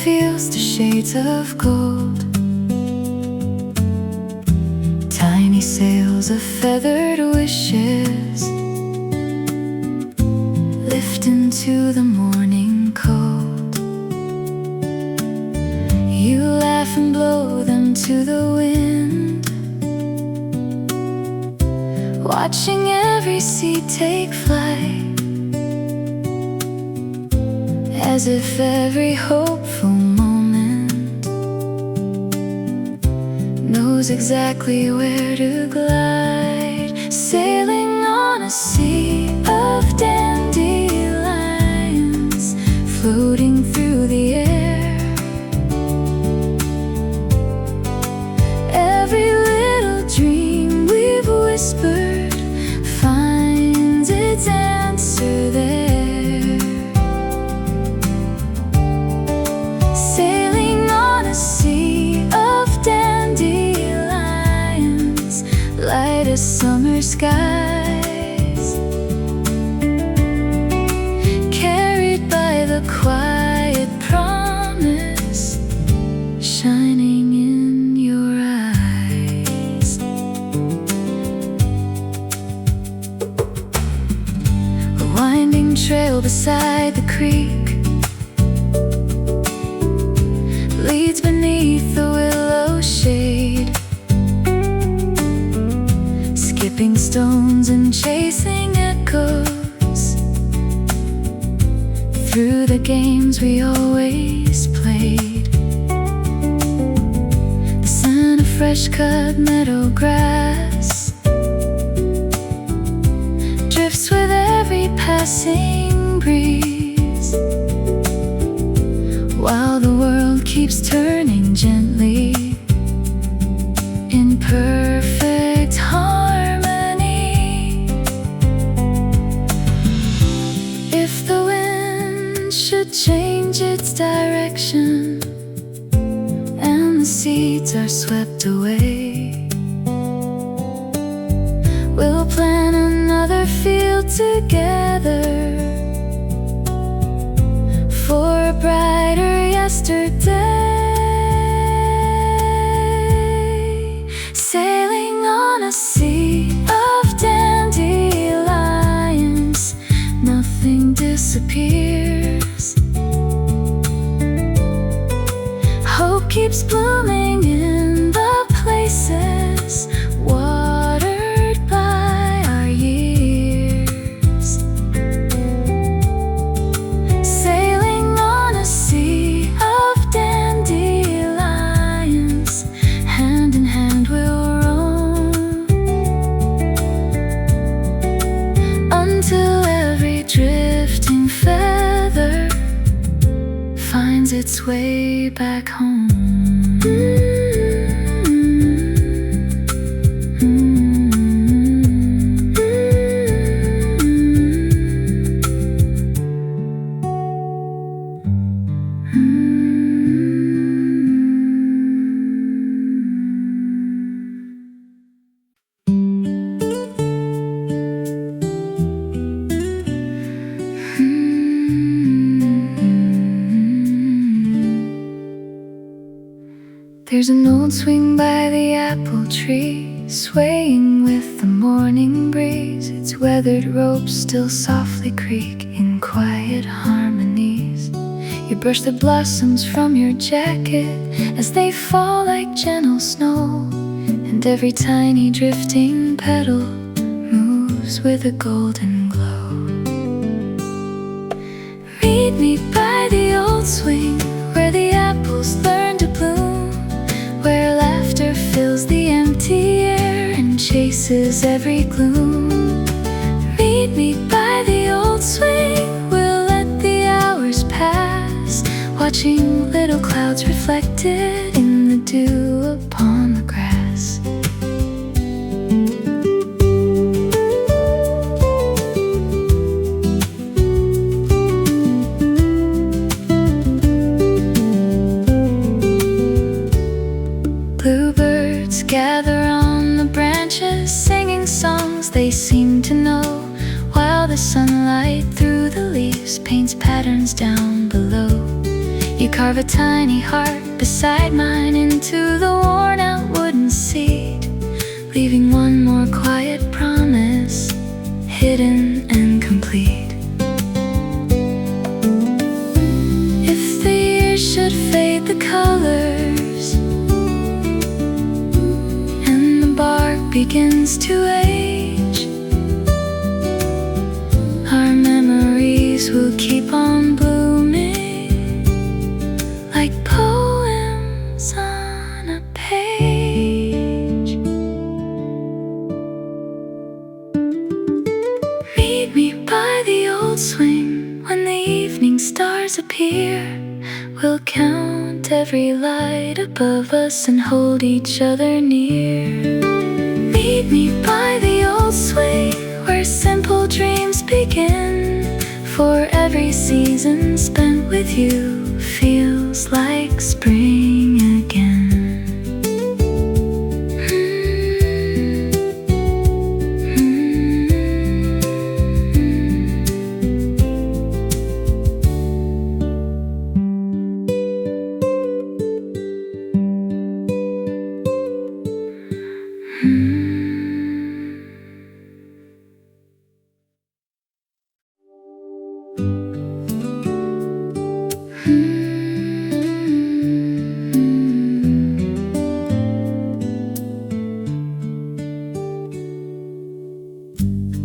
fields to shades of gold. Tiny sails of feathered wishes lift into the morning cold. You laugh and blow them to the wind, watching every seed take flight, as if every hopeful moment knows exactly where to glide. Sailing on a sea of dandelions, floating through the air. Every little dream we've whispered finds its answer there. Sailing on a sea of dandelions, light as summer skies, carried by the quiet promise shining in your eyes. A winding trail beside the creek leads beneath the willow shade, skipping stones and chasing echoes through the games we always played. The scent of fresh cut meadow grass drifts with every passing breeze, while the world keeps turning gently in perfect harmony. If the wind should change its direction and the seeds are swept away, we'll plan another field together for a brighter yesterday. Sailing on a sea of dandelions, nothing disappears. Hope keeps blooming in the places watered by our years. Sailing on a sea of dandelions, hand in hand we'll roam, until every drifting feather finds its way back home. There's an old swing by the apple tree, swaying with the morning breeze. Its weathered ropes still softly creak in quiet harmonies. You brush the blossoms from your jacket as they fall like gentle snow, and every tiny drifting petal moves with a golden glow. Meet me by the old swing where the apples learn to bloom, where laughter fills the empty air and chases every gloom. Meet me by the old swing, we'll let the hours pass, watching little clouds reflected in the dew upon the grass. Bluebirds gather on the branches, singing songs they seem to know, while the sunlight through the leaves paints patterns down below. You carve a tiny heart beside mine into the worn-out wooden seat, leaving one more quiet promise, hidden and complete. If the years should fade the colors and the bark begins to age, our memories will keep on blooming like poems on a page. Meet me by the old swing when the evening stars appear. We'll count every light above us and hold each other near. Meet me by the old swing where simple dreams begin, for every season spent with you feels like spring again.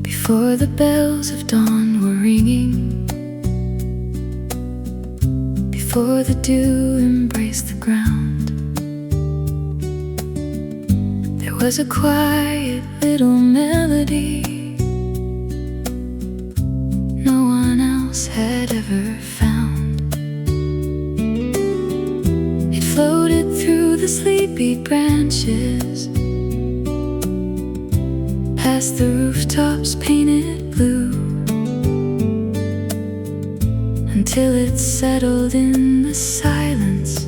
Before the bells of dawn were ringing, before the dew embraced the ground, there was a quiet little melody no one else had ever found. It floated through the sleepy branches, past the rooftops painted blue, until it settled in the silence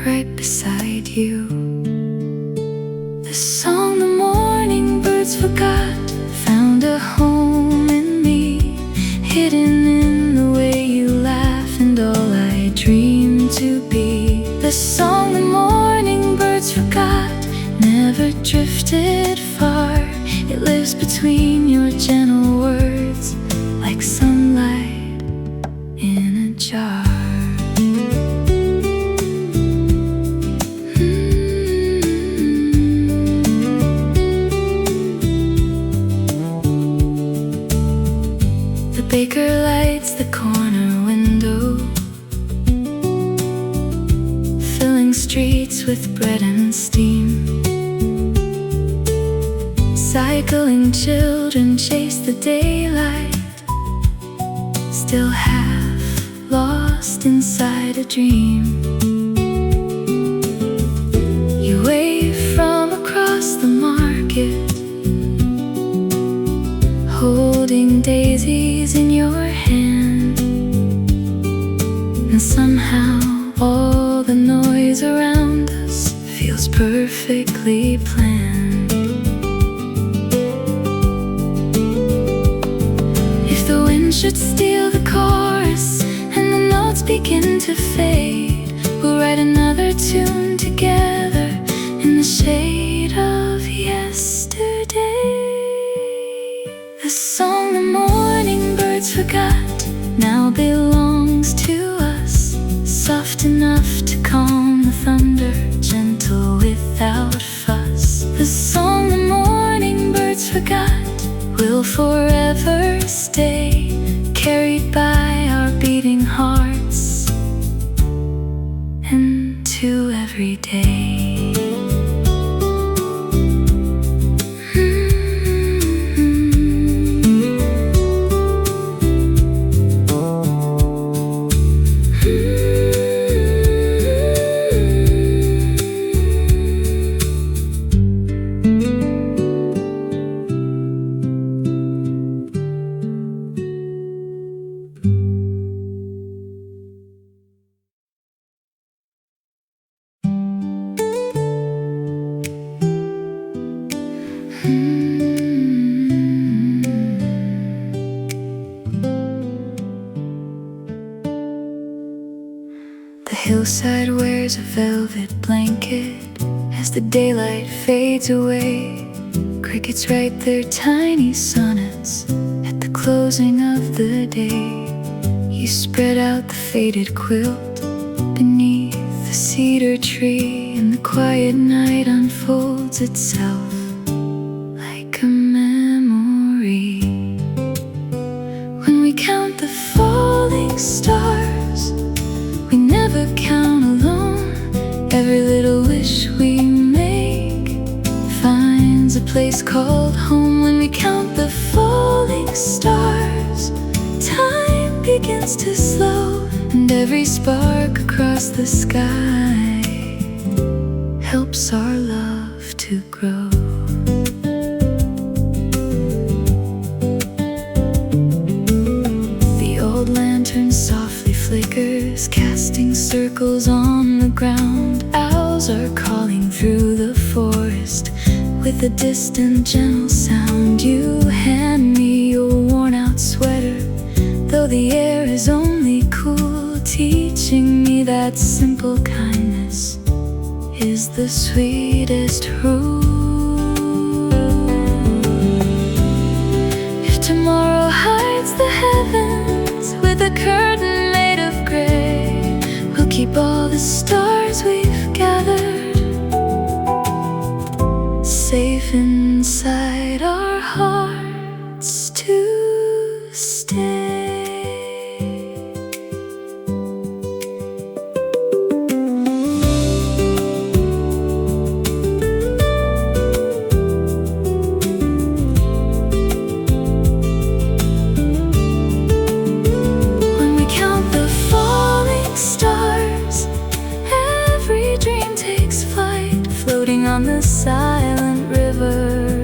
right beside you. The song the morning birds forgot found a home in me, hidden in the way you laugh and all I dreamed to be. The song the morning birds forgot never drifted far. It lives between your gentle words, like sunlight in a jar. The baker lights the corner window, filling streets with bread and steam. Cycling children chase the daylight, still half lost inside a dream. You wave from across the market, holding daisies in your hand, and somehow all the noise around us feels perfectly planned. Should steal the chorus and the notes begin to fade, we'll write another tune together in the shade of yesterday. The song the morning birds forgot now belongs to us, soft enough to calm the thunder, gentle without fuss. The song the morning birds forgot will forever stay, carried by our beating hearts into every day. hillside wears a velvet blanket as the daylight fades away. Crickets write their tiny sonnets at the closing of the day. You spread out the faded quilt beneath the cedar tree, and the quiet night unfolds itself like a memory. When we count the falling stars, we never count alone. Every little wish we make finds a place called home. When we count the falling stars, time begins to slow, and every spark across the sky helps our love to grow. The old lantern softly flickers, casting circles on the ground. Owls are calling through the forest with a distant gentle sound. You hand me your worn-out sweater, though the air is only cool, teaching me that simple kindness is the sweetest rule. If tomorrow hides the heavens with a curtain made of gray, we'll keep all the stars we've gathered safe inside our hearts to stay. When we count the falling stars, every dream takes flight, floating on the silent river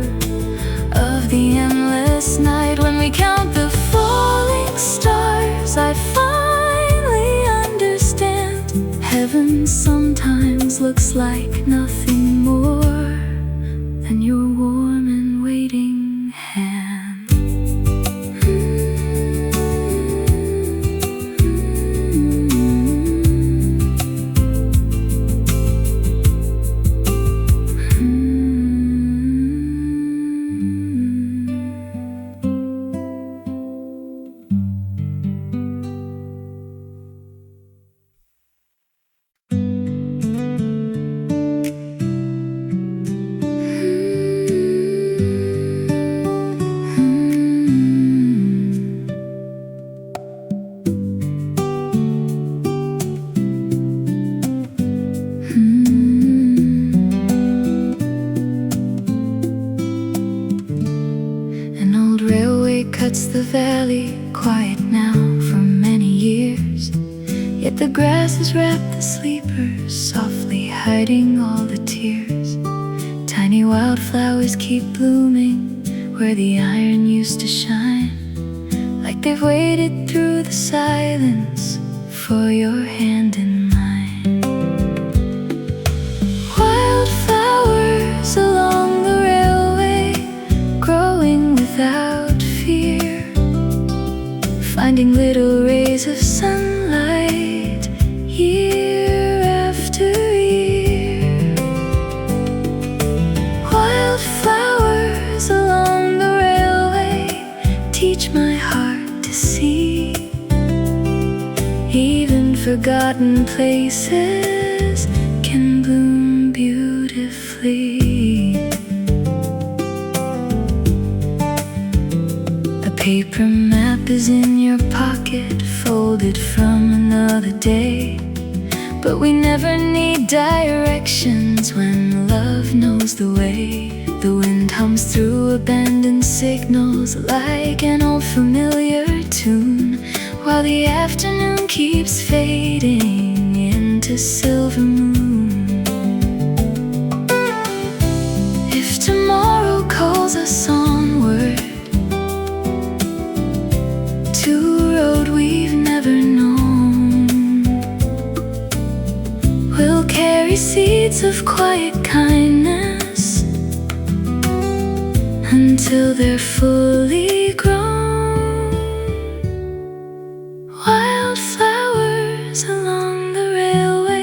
of the endless night. When we count the falling stars, I finally understand. Heaven sometimes looks like nothing more than your warm and waiting hand. An old railway cuts the valley, quiet now for many years. Yet the grass has wrapped the sleepers, softly hiding all the tears. Tiny wildflowers keep blooming where the iron used to shine, like they've waited through the silence for your hand in mine. Wildflowers along the railway, growing without fear, finding little rays of sunlight year after year. Wildflowers along the railway teach my heart to see. Even forgotten places can bloom beautifully. A paper map is in your pocket, folded from another day. But we never need directions when love knows the way. The wind hums through abandoned signals like an old familiar tune, while the afternoon keeps fading into silver moon. If tomorrow calls us onward to a road we've never known, we'll carry seeds of quiet kindness until they're fully grown. Wildflowers along the railway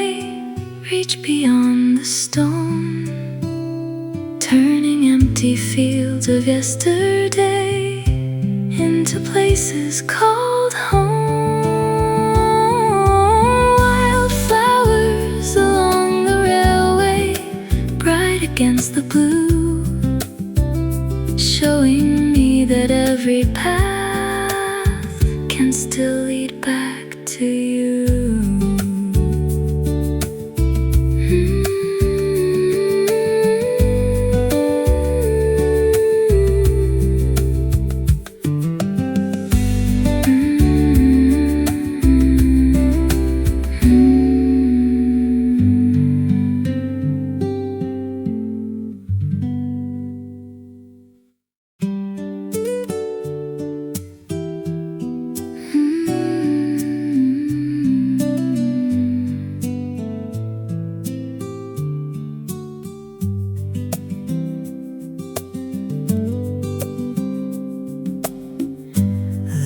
into places called home. Wildflowers along the railway, bright against the blue, showing me that every path can still lead back to you.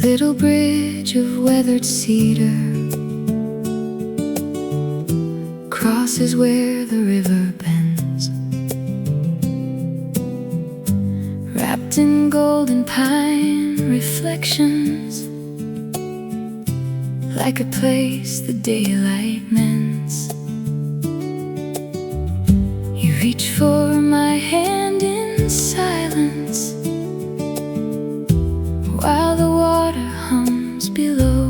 Little bridge of weathered cedar crosses where the river bends, wrapped in golden pine reflections, like a place the daylight mends. You reach for my hand in silence, while the water hums below,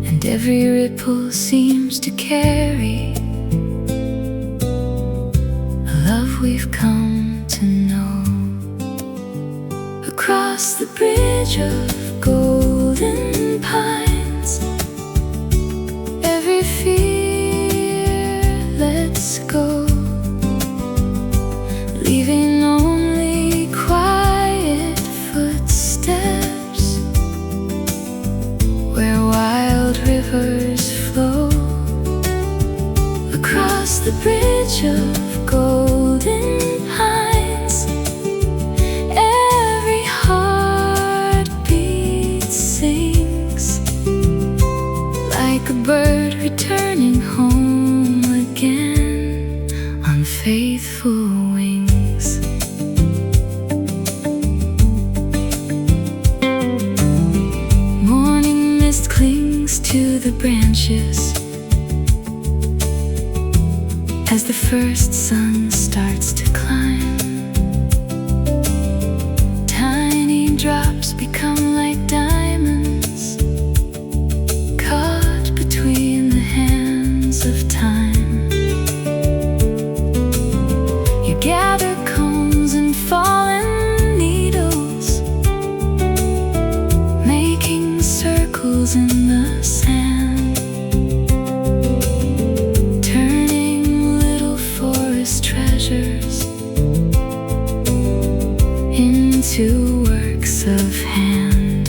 and every ripple seems to carry a love we've come to know. Across the bridge of golden pines, every fear lets go, leaving only quiet footsteps where wild rivers flow. Across the bridge of golden pines, every heartbeat sings, like a bird returning home again on faithful wings. Morning mist clings to the branches as the first sun starts to climb. Tiny drops become like diamonds, caught between the hands of time. You gather cones and fallen needles, making circles in the sand, turning little forest treasures into works of hand.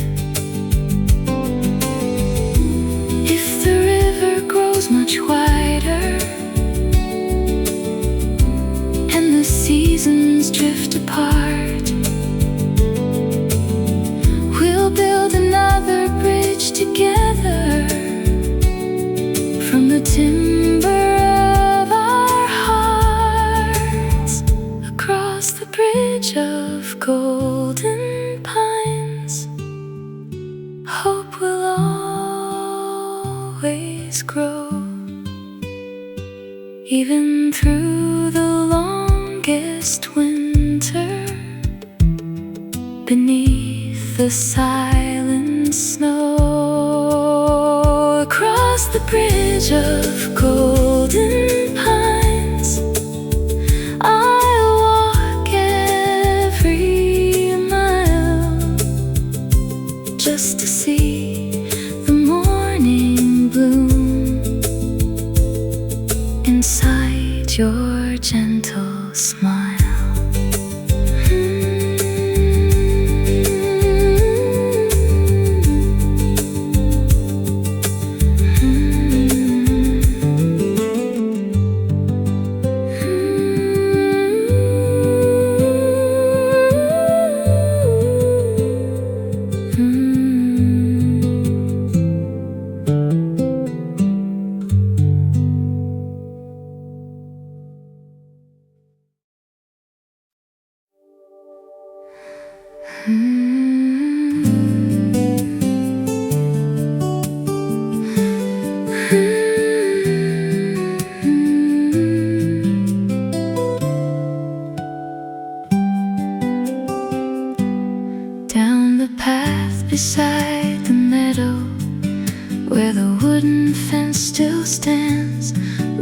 If the river grows much wider and the seasons drift apart, we'll build another bridge together from the timber of our hearts. Across the bridge of golden pines, hope will always grow, even through the longest winter, beneath the silent snow. Across the bridge of golden pines, I'll walk every mile just to see the morning bloom inside your gentle smile. Down the path beside the meadow, where the wooden fence still stands,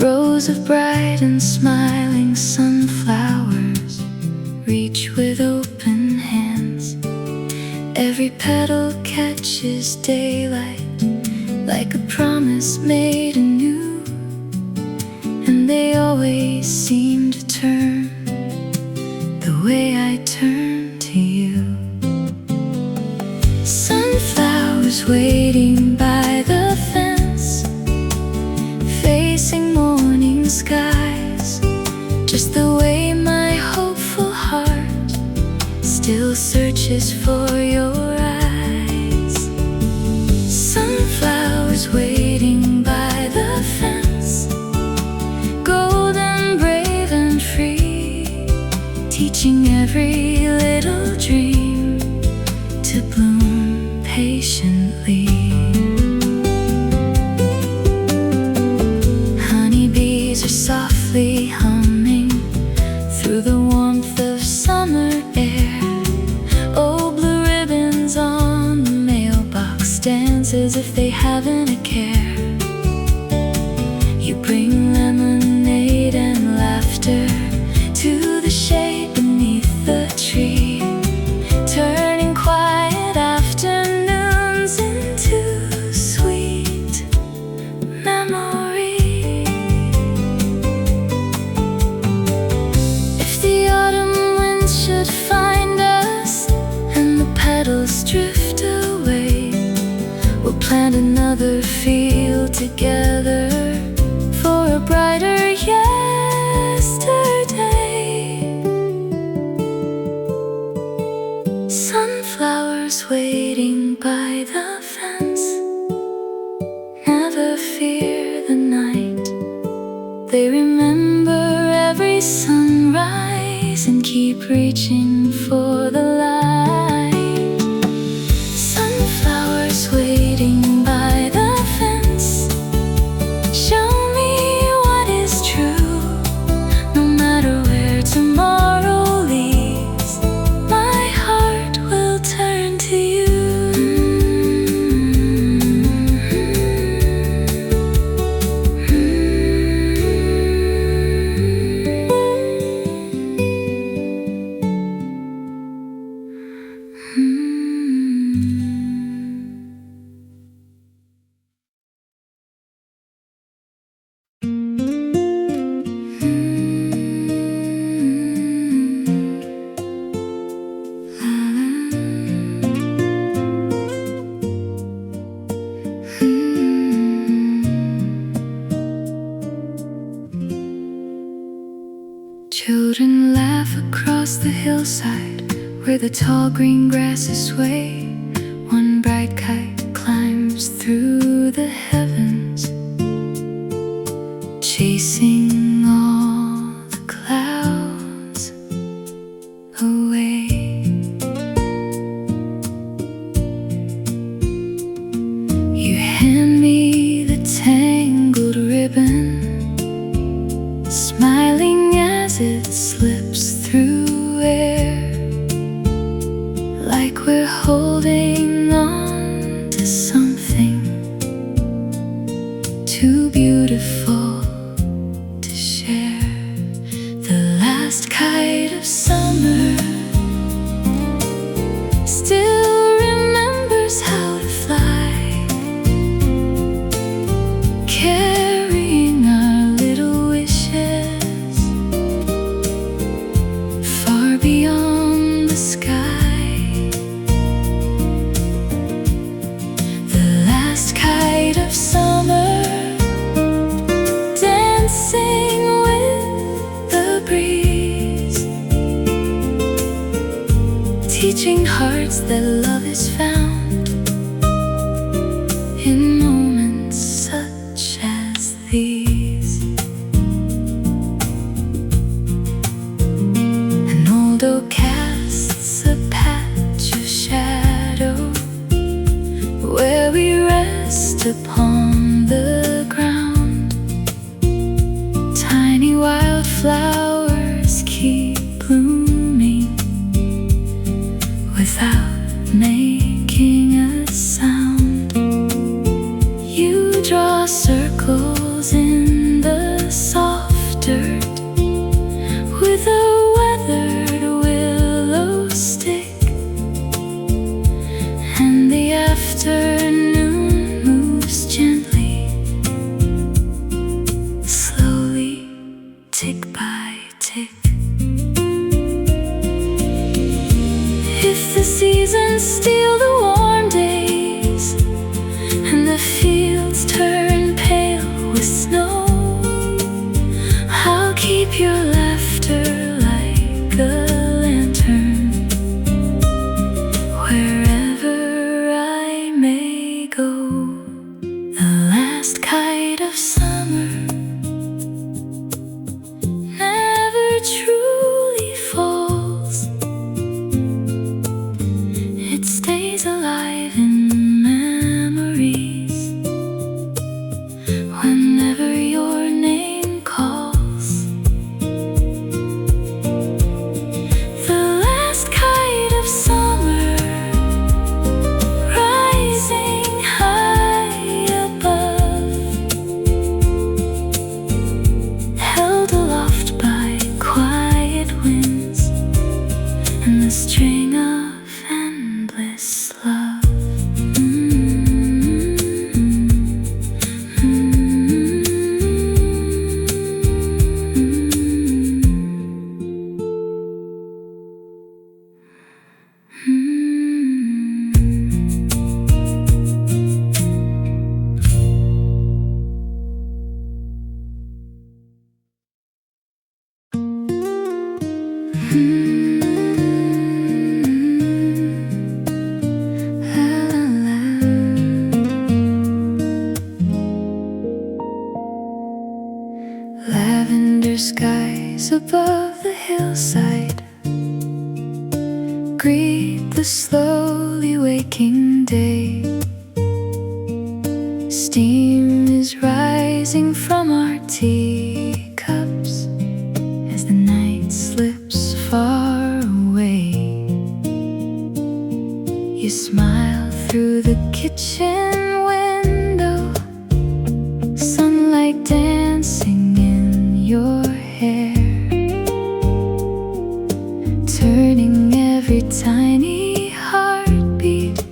rows of bright and smiling sunflowers reach with open hands. Every petal catches daylight like a promise made anew, and they always seem to turn the way I turn to you. Sunflowers waiting by the fence, facing morning skies, just the way my hopeful heart still searches for your eyes. Sunflowers waiting by the fence, golden, brave and free, teaching every little dream to bloom patiently. Honeybees are softly humming through the warmth of summer air. Oh, blue ribbons on the mailbox dance as if they haven't a care. You bring lemonade and laughter to the shade beneath the tree, turning quiet afternoons into sweet memory. If the autumn wind should find us and the petals drift away, we'll plant another field together for a brighter yesterday. Sunflowers waiting by the fence never fear the night. They remember every sunrise and keep reaching for the light. Sunflowers waiting by the fence, show me what is true. No matter where tomorrow leads, my heart will turn to you. Children laugh across the hillside where the tall green grasses sway. One bright kite climbs through the heavens, chasing all the clouds away. You hand me the tangled ribbon, smiling as it slips through air, like we're holding on to something too beautiful to share. The last kite of summer still remembers how to fly, carrying our little wishes far beyond the sky. The last kite of summer, dancing with the breeze, teaching hearts that love is found in moments such as these. An old oak casts a patch of upon the ground. Tiny wildflowers keep blooming without making a sound. You draw circles in the soft dirt with a weathered willow stick, and the afternoon moves gently, slowly, tick by tick. If the seasons steal the warm days and the fields turn pale with snow, I'll keep your laughter like a lantern wherever I may go. The last kite of summer never truly falls. It stays alive in memories whenever your name calls. The last kite of summer, rising high above, held aloft by quiet winds and the string of endless love. Lavender skies above the hillside greet the slowly waking day. Steam is rising from our teacups as the night slips far away. You smile through the kitchen window, sunlight dancing in your hair, turning every tiny heartbeat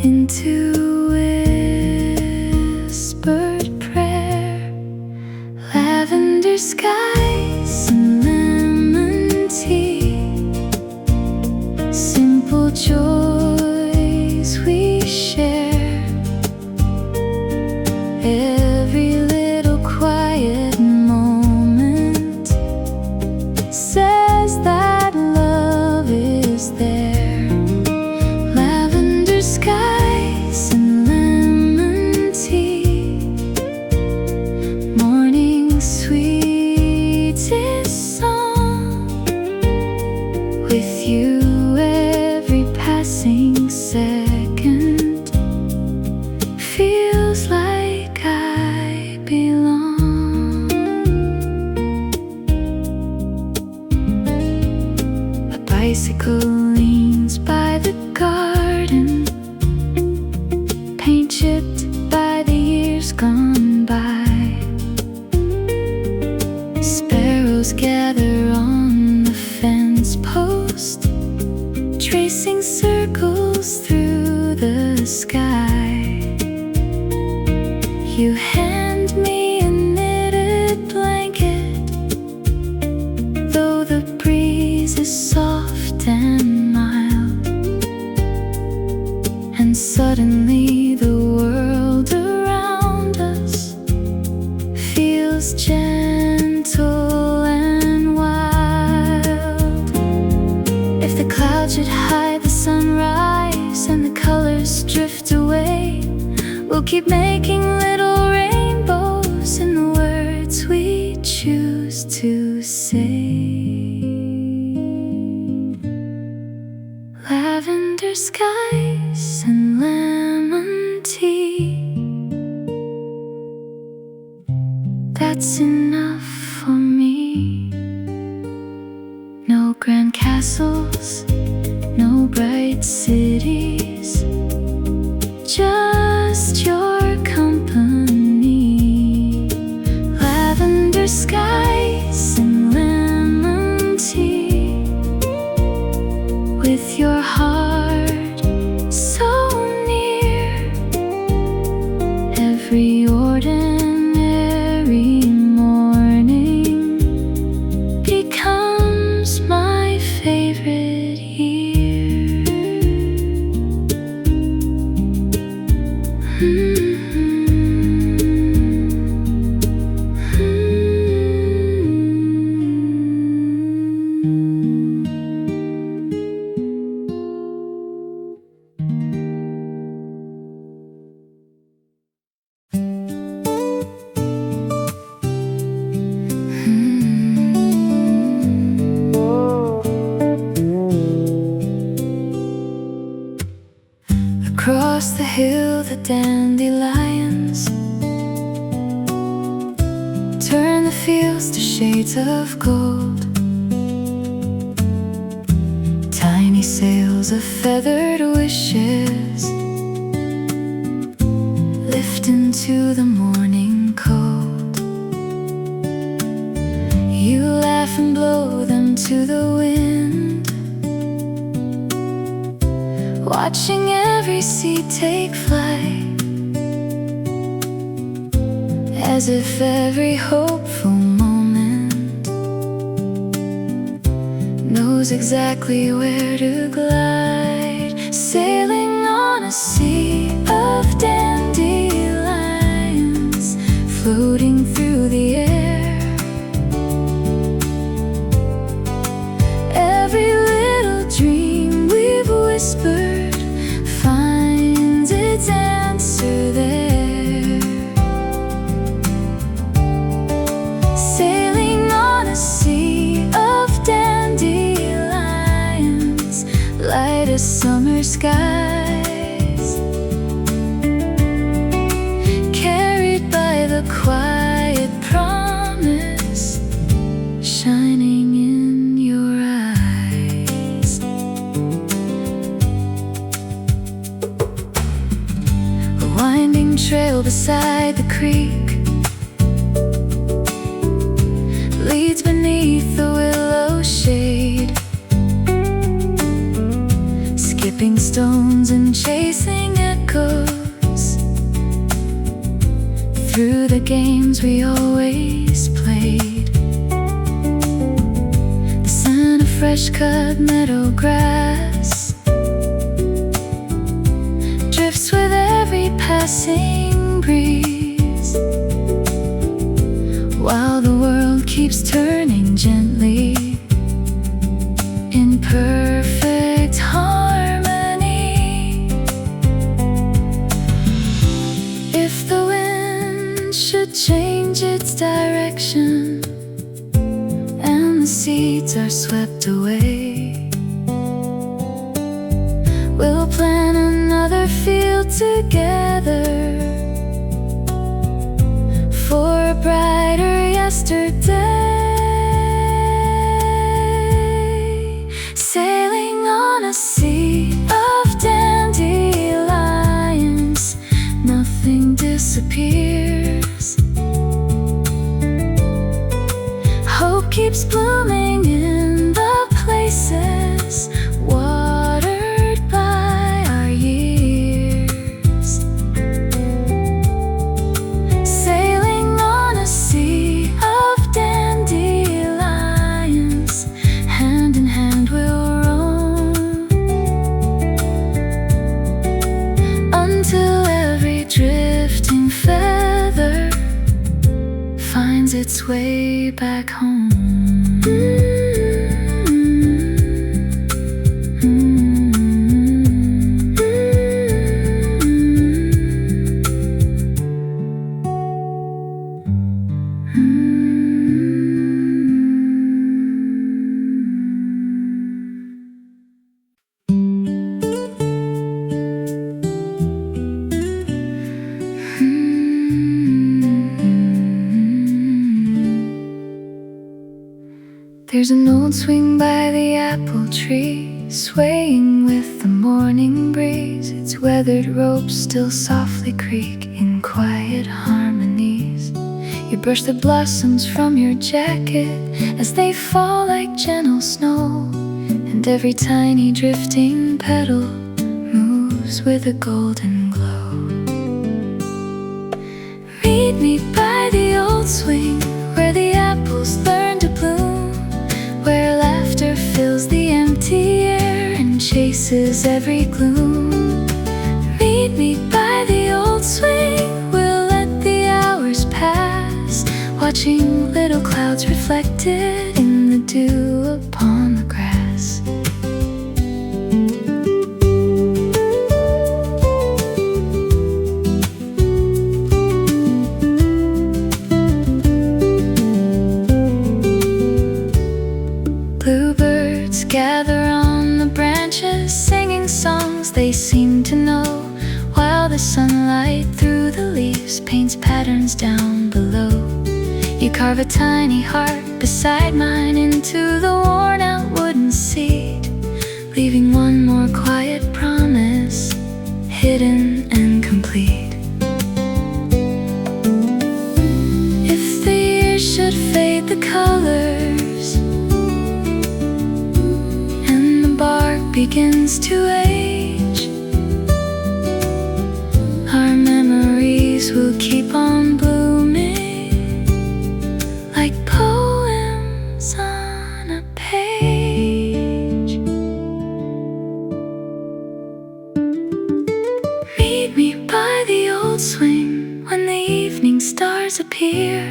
into whispered prayer. Lavender skies and lemon tea, simple joys we share. Every little quiet moment says that love is there. Lavender skies and lemon tea, morning sweetest song. With you every passing second feels like I belong. A bicycle leans by the garden, paint chipped by the years gone by. Sparrows gather on the fence post, tracing circles through the sky. You hand me a knitted blanket, though the breeze is soft and mild, and suddenly the world around us feels gentle and wild. If the clouds should hide the sunrise and the colors drift away, we'll keep making little rainbows in the words we choose to say. Lavender skies and lemon tea, cities, just your company. Lavender skies and lemon tea, with your heart so near. Every ordinary morning becomes my favorite year. Across the hill, the dandelions turn the fields to shades of gold. Tiny sails of feathered wishes lift into the morning cold. You laugh and blow them to the wind, watching every seed take flight, as if every hopeful moment knows exactly where to glide. Sailing on a sea of dandelions, floating through the air. Every little dream we've whispered finds its answer there. Sailing on a sea of dandelions, light as summer skies, carried by the quiet promise shining in your eyes. A winding trail beside the creek leads beneath the willow shade, skipping stones and chasing echoes through the games we always played. The scent of fresh cut meadow grass drifts with every passing breeze, while the world keeps turning gently in perfect harmony. If the wind should change its direction and the seeds are swept away, we'll plan another field together for a brighter yesterday. Sailing on a sea of dandelions, nothing disappears. Hope keeps blooming in the places watered by our years. Sailing on a sea of dandelions, hand in hand we'll roam, until every drifting feather finds its way back home. There's an old swing by the apple tree, swaying with the morning breeze. Its weathered ropes still softly creak in quiet harmonies. You brush the blossoms from your jacket as they fall like gentle snow, and every tiny drifting petal moves with a golden glow. Meet me by the old swing where the apples learn to bloom, where laughter fills the empty air and chases every gloom. Meet me by the old swing, we'll let the hours pass, watching little clouds reflected in the dew upon the grass. Bluebirds gather on the branches, singing songs they seem to know, while the sunlight through the leaves paints patterns down below. You carve a tiny heart beside mine into the worn-out wooden seat, leaving one more quiet promise, hidden and complete. If the years should fade the colors and the bark begins to age, our memories will keep on blooming like poems on a page. Meet me by the old swing when the evening stars appear.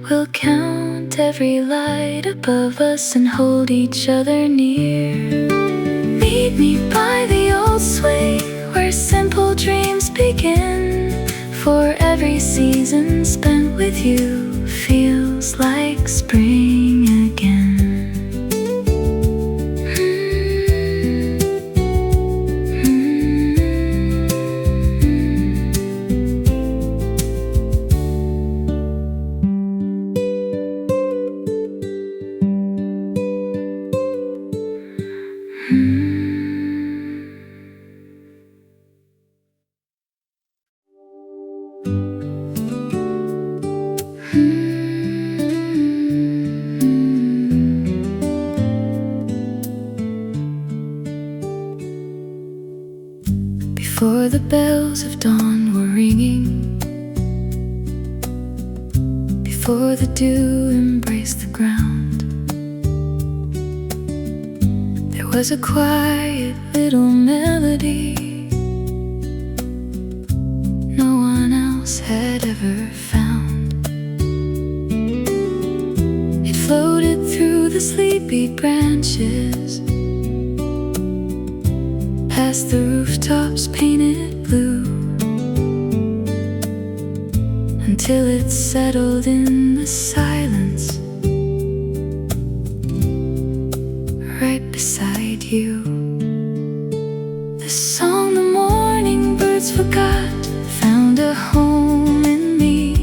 We'll count every light above us and hold each other near. Meet me by the old swing where simple dreams begin, for every season spent with you feels like spring again. Before the bells of dawn were ringing, before the dew embraced the ground, there was a quiet little melody no one else had ever found. It floated through the sleepy branches, past the rooftops painted blue, until it settled in the silence right beside you. The song the morning birds forgot found a home in me,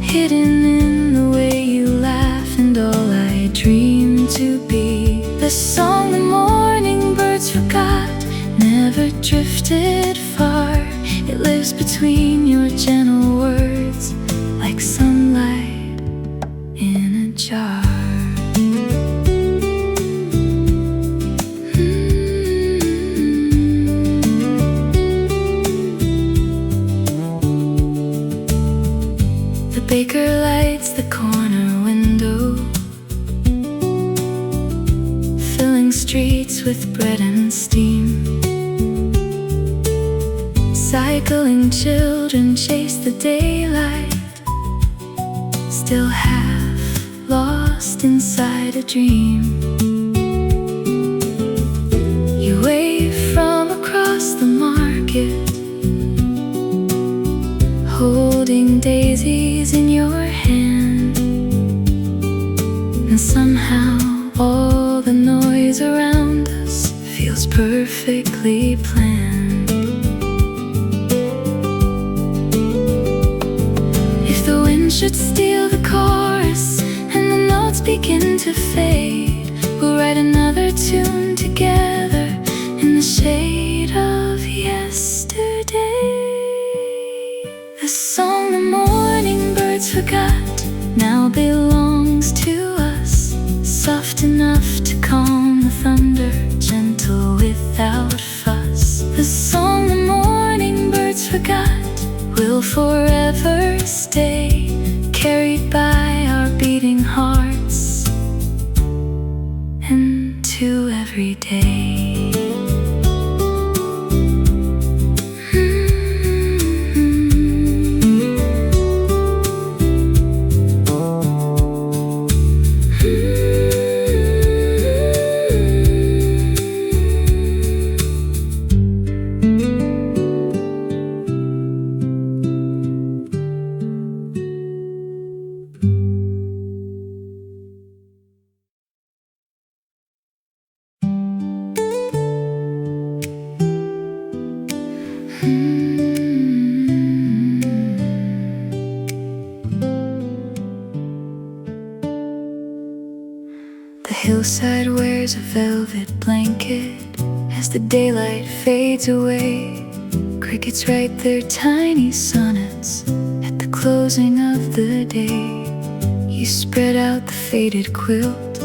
hidden in the way you laugh and all I dreamed to be. The song the morning birds forgot never drifted far. It lives between your gentle words like sunlight in a jar. The baker lights the corner window, filling streets with bread and steam. Cycling children chase the daylight, still half lost inside a dream. You wave from across the market, holding daisies in your hand, and somehow all the noise around us feels perfectly planned. Should steal the chorus and the notes begin to fade, we'll write another tune together in the shade forgot now belongs to us, soft enough to calm the thunder, gentle without fuss. The song the morning birds forgot will forever stay, carried by our beating hearts into every day. The hillside wears a velvet blanket as the daylight fades away. Crickets write their tiny sonnets at the closing of the day. You spread out the faded quilt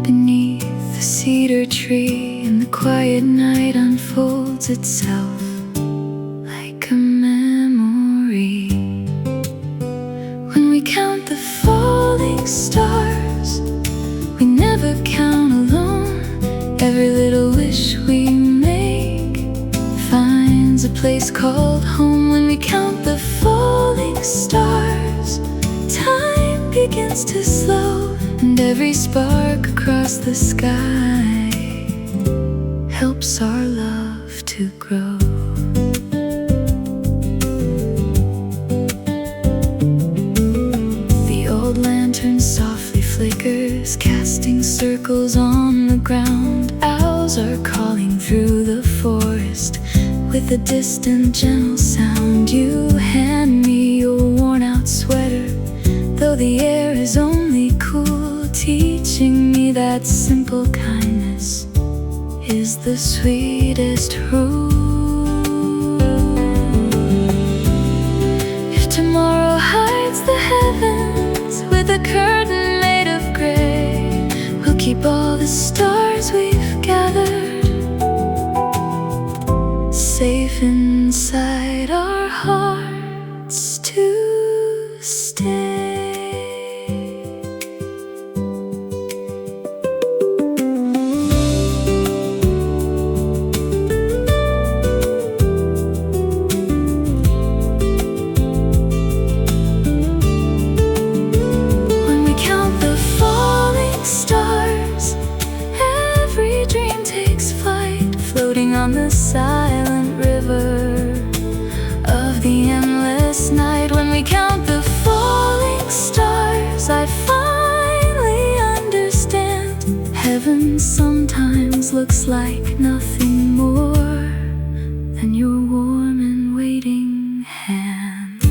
beneath the cedar tree, and the quiet night unfolds itself like a memory. When we count the falling stars, we never count alone. Every little wish we make finds a place called home. When we count the falling stars, time begins to slow, and every spark across the sky helps our love to grow. The old lantern softly flickers, casting circles on the ground. Owls are calling through the forest with a distant gentle sound. You hand me your worn out sweater, though the air is only cool, teaching me that simple kindness is the sweetest rule. If tomorrow hides the heavens with a curtain made of gray, we'll keep all the stars we've gathered safe inside our hearts to stay. When we count the falling stars, every dream takes flight, floating on the silent river of the endless night. When we count the falling stars, I finally understand. Heaven sometimes looks like nothing more than your warm and waiting hand.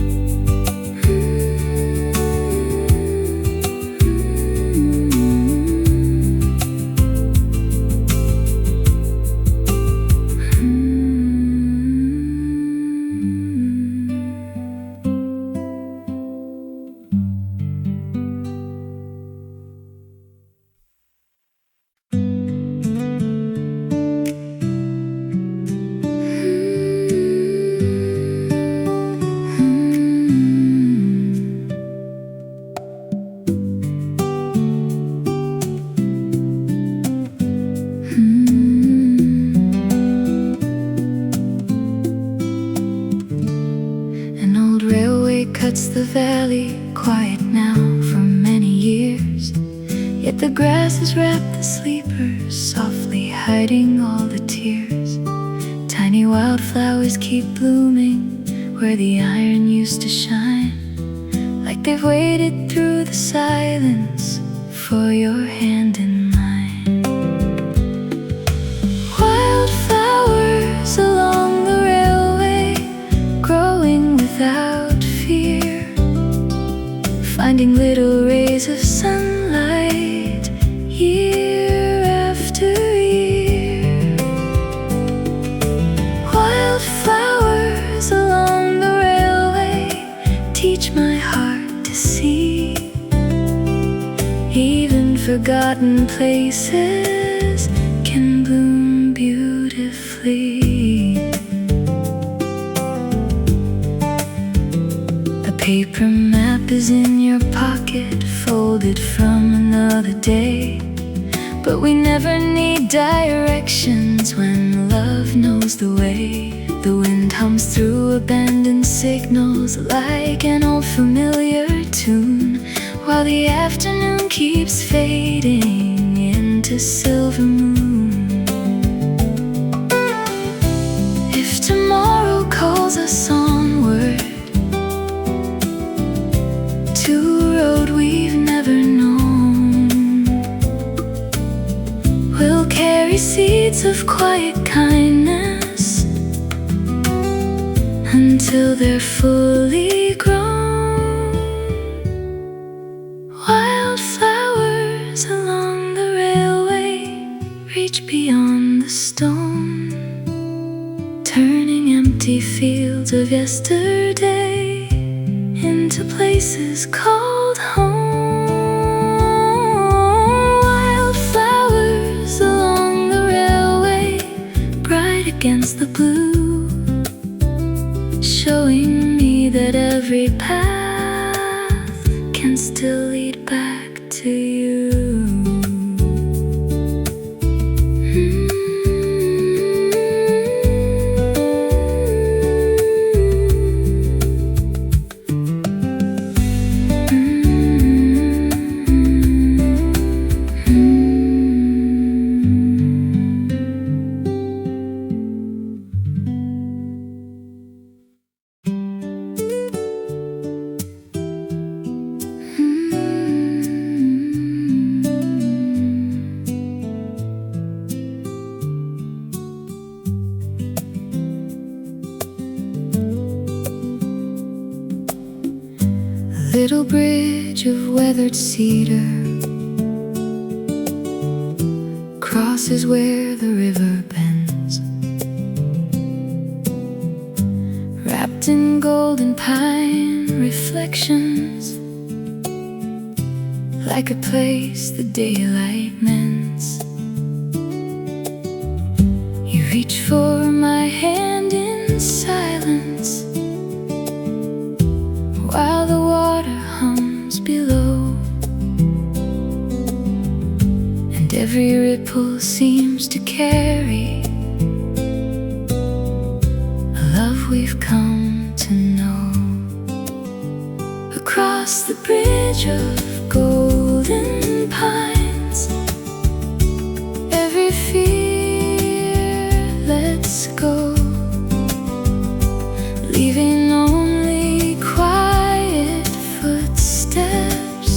An old railway cuts the valley, quiet now for many years. Yet the grass has wrapped the sleepers, softly hiding all the tears. Tiny wildflowers keep blooming where the iron used to shine, like they've waited through the silence for your hand in mine. Wildflowers along the railway, growing without fear, finding little rays of sunlight year after year. Wildflowers along the railway teach my heart to see forgotten places can bloom beautifully. A paper map is in your pocket, folded from another day. But we never need directions when love knows the way. The wind hums through abandoned signals like an old familiar tune, while the afternoon keeps fading into silver moon. If tomorrow calls us onward to a road we've never known, we'll carry seeds of quiet kindness until they're fully grown. Wildflowers along the railway reach beyond the stone, turning empty fields of yesterday into places called home. Wildflowers along the railway, bright against the blue, showing me that every path can still lead back to you. Little bridge of weathered cedar crosses where the river bends, wrapped in golden pine reflections, like a place the daylight mends. You reach for my hand in silence, while the water hums below, and every ripple seems to carry a love we've come to know. Across the bridge of golden pines, every fear lets go, leaving only quiet footsteps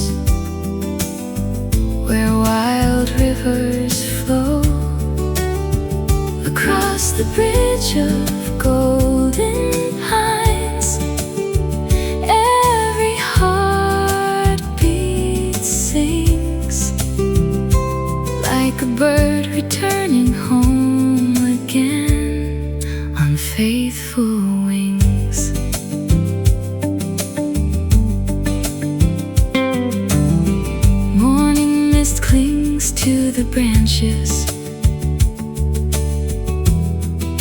where wild rivers flow. Across the bridge of golden pines, every heartbeat sings like a bird returning home again on faithful wings. Morning mist clings to the branches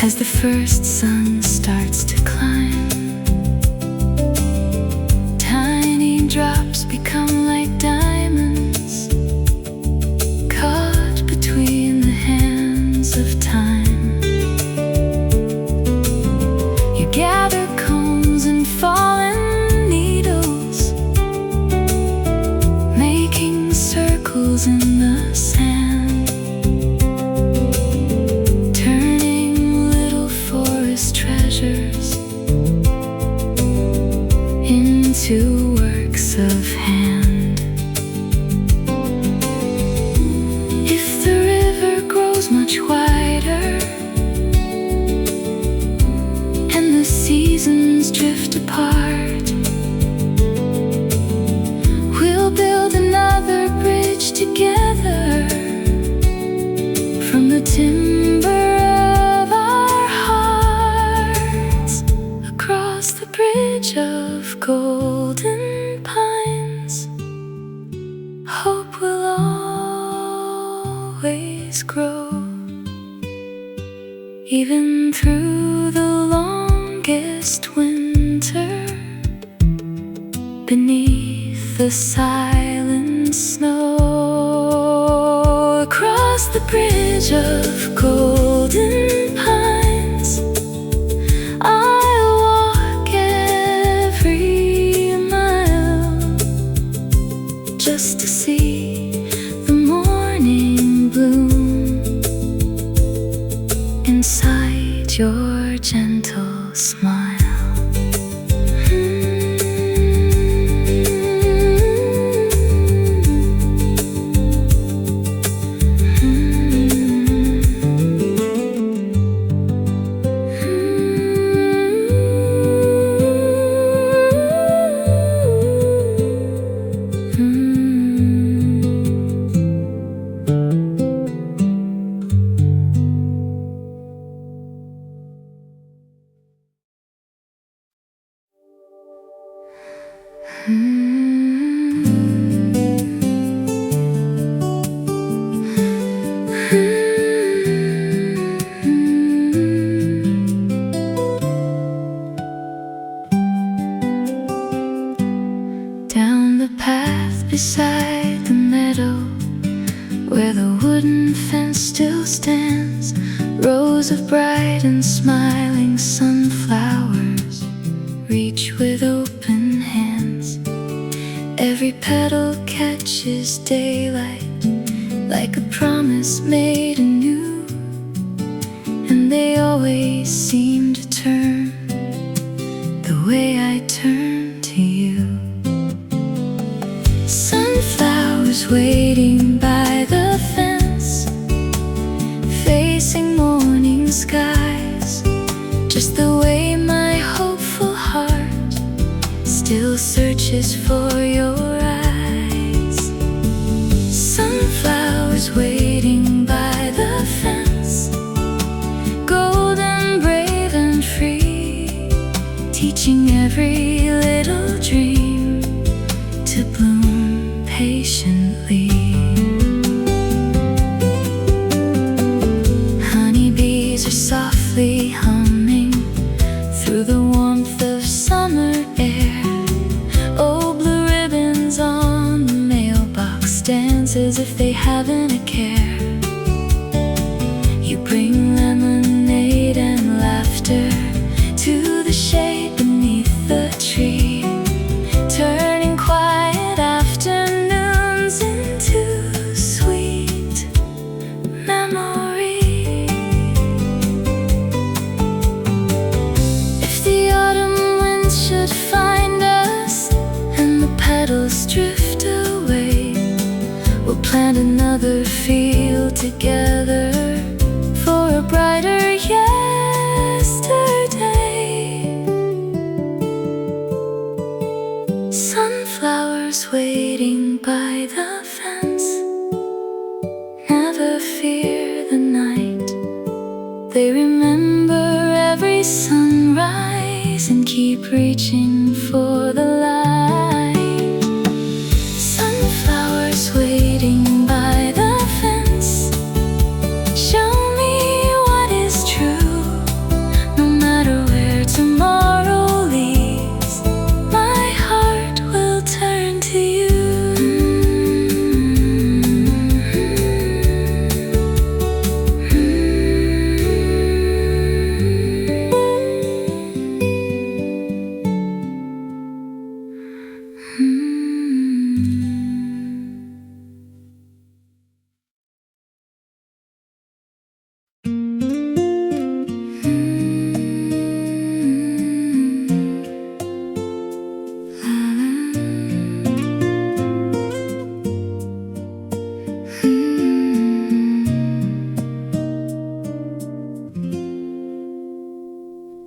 as the first sun starts to climb. Tiny drops become like diamonds caught between the hands of time. You gather combs and fallen needles, making circles in the sand, turning little forest treasures into works of hand. If the river grows much wider and the seasons drift apart, we'll build another bridge together from the timber of our hearts. Across the bridge of golden pines, hope will all Even through the longest winter, beneath the silent snow, across the bridge of golden pines, I'll walk every mile just to see the morning bloom inside your gentle smile. Down the path beside the meadow, where the wooden fence still stands, rows of bright and smiling sunflowers reach with open hands. Every petal catches daylight like a promise made anew, and they always seem to turn the way I turn to you. Sunflowers waiting by the fence, facing morning skies, just the way my hopeful heart still searches for your eyes. Sunflowers waiting by the fence, golden, brave and free, teaching every little dream to bloom patiently. Honeybees are softly humming through the warmth of summer air. Oh, blue ribbons on the mailbox dance as if they haven't a care. You bring lemonade and laughter to the shade beneath the tree, turning quiet afternoons into sweet memory. If the autumn winds should find us and the petals drift away, we'll plant another field together for a brighter yesterday. Sunflowers waiting by the fence never fear the night. They remember every sunrise and keep reaching for the light. Sunflowers waiting by the fence, show me what is true. No matter where tomorrow leads, my heart will turn to you.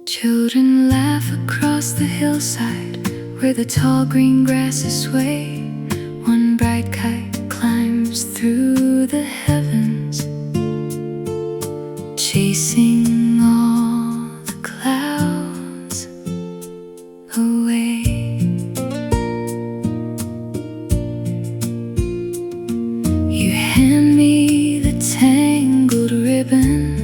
Children laugh across the hillside where the tall green grasses sway. One bright kite climbs through the heavens, chasing all the clouds away. You hand me the tangled ribbon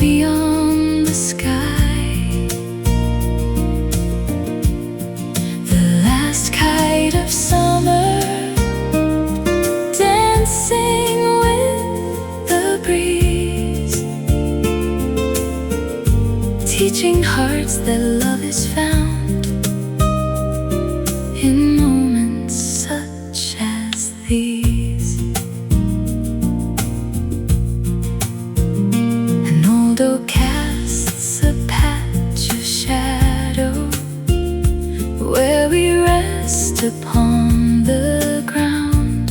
beyond the sky. The last kite of summer dancing with the breeze, teaching hearts that love is found in moments such as these. An old oak casts a patch of shadow where we rest upon the ground.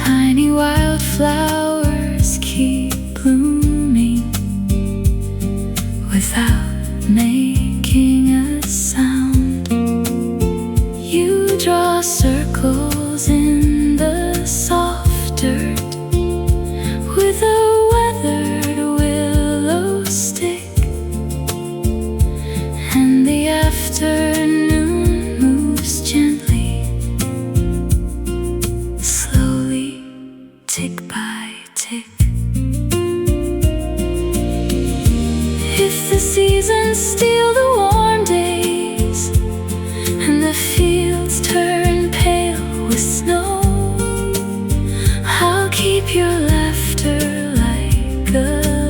Tiny wildflowers keep blooming without making a sound. You draw circles in the soft dirt with a weathered willow stick, and the afternoon moves gently, slowly, tick by tick. If the seasons steal the warm days and the fields turn pale with snow, I'll keep your laughter like a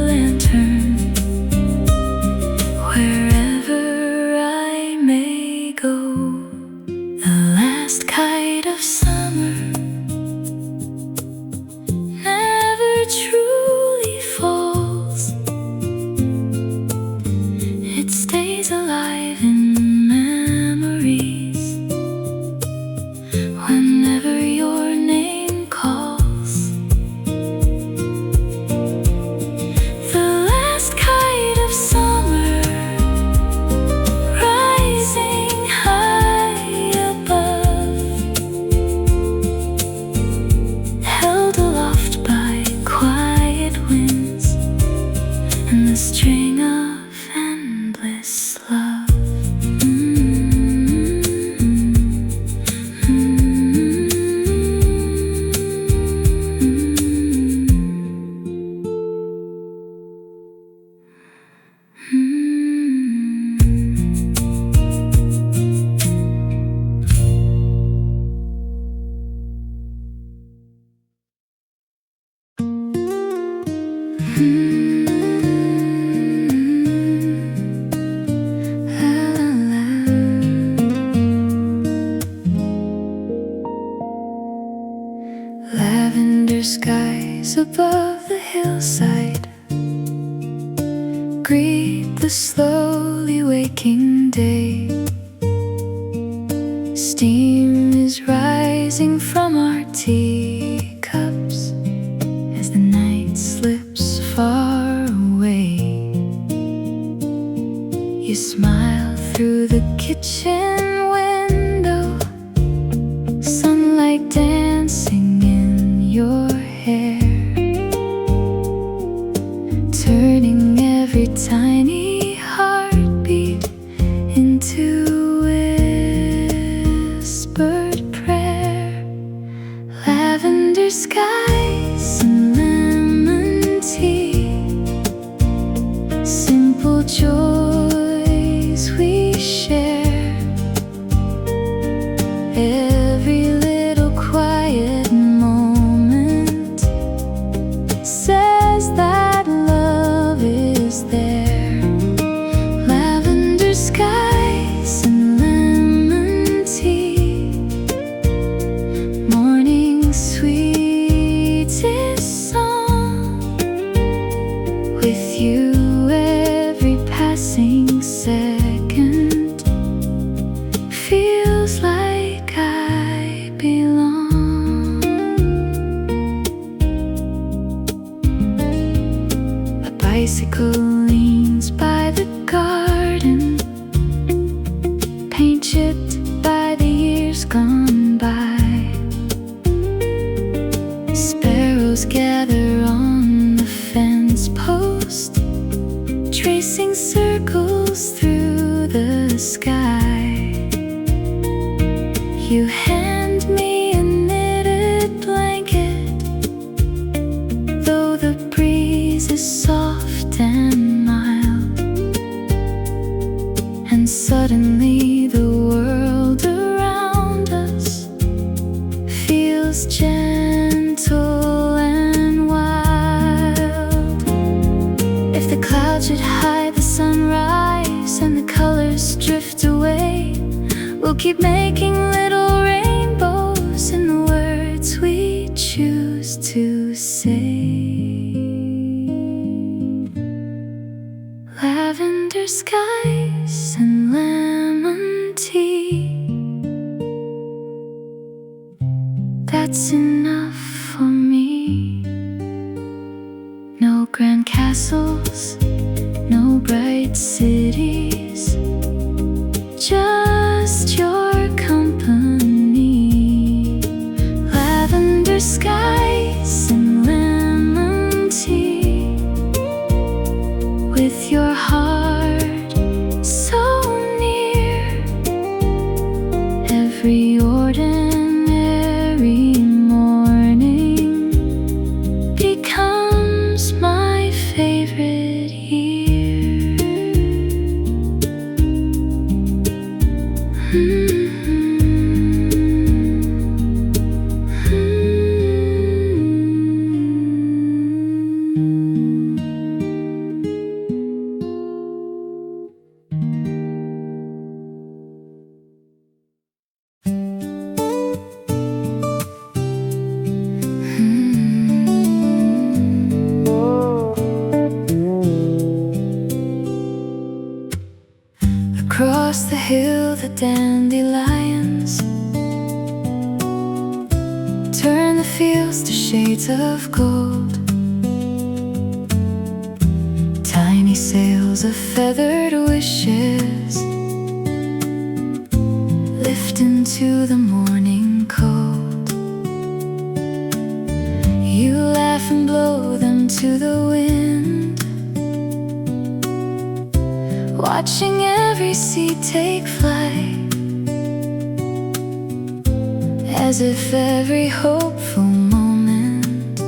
lantern wherever I may go. The last kite of summer never truly falls. It stays alive in memories whenever your name calls. The last kite of summer, rising high above, held aloft by quiet winds and the string of endless love. Lavender skies above the hillside greet the slowly waking day. Steam is rising from our teacups as the night slips far away. You smile through the kitchen window, sunlight dancing in your hair, turning every tiny heartbeat into whispered prayer. Lavender skies and lemon tea, simple joys we share. Every little quiet moment says that love is there. Lavender skies and lemon tea, morning sweetest song. With you every passing second feels like I belong. A bicycle leans by the garden, paint chipped by the years gone by. Sparrows gather on the fence post, tracing circles through the sky. You hand me a knitted blanket, though the breeze is soft watch it hide the sunrise and the colors drift away. We'll keep making little rainbows in the words we choose to say. Lavender skies and lemon tea, that's enough for me. No grand castles, no bright cities, just your company. Lavender skies and lemon tea, with your heart so near. Every ordinary morning becomes my favorite year. Across the hill, the dandelions turn the fields to shades of gold. Tiny sails of feathered wishes lift into the morning cold. You laugh and blow them to the wind, watching every seed take flight, as if every hopeful moment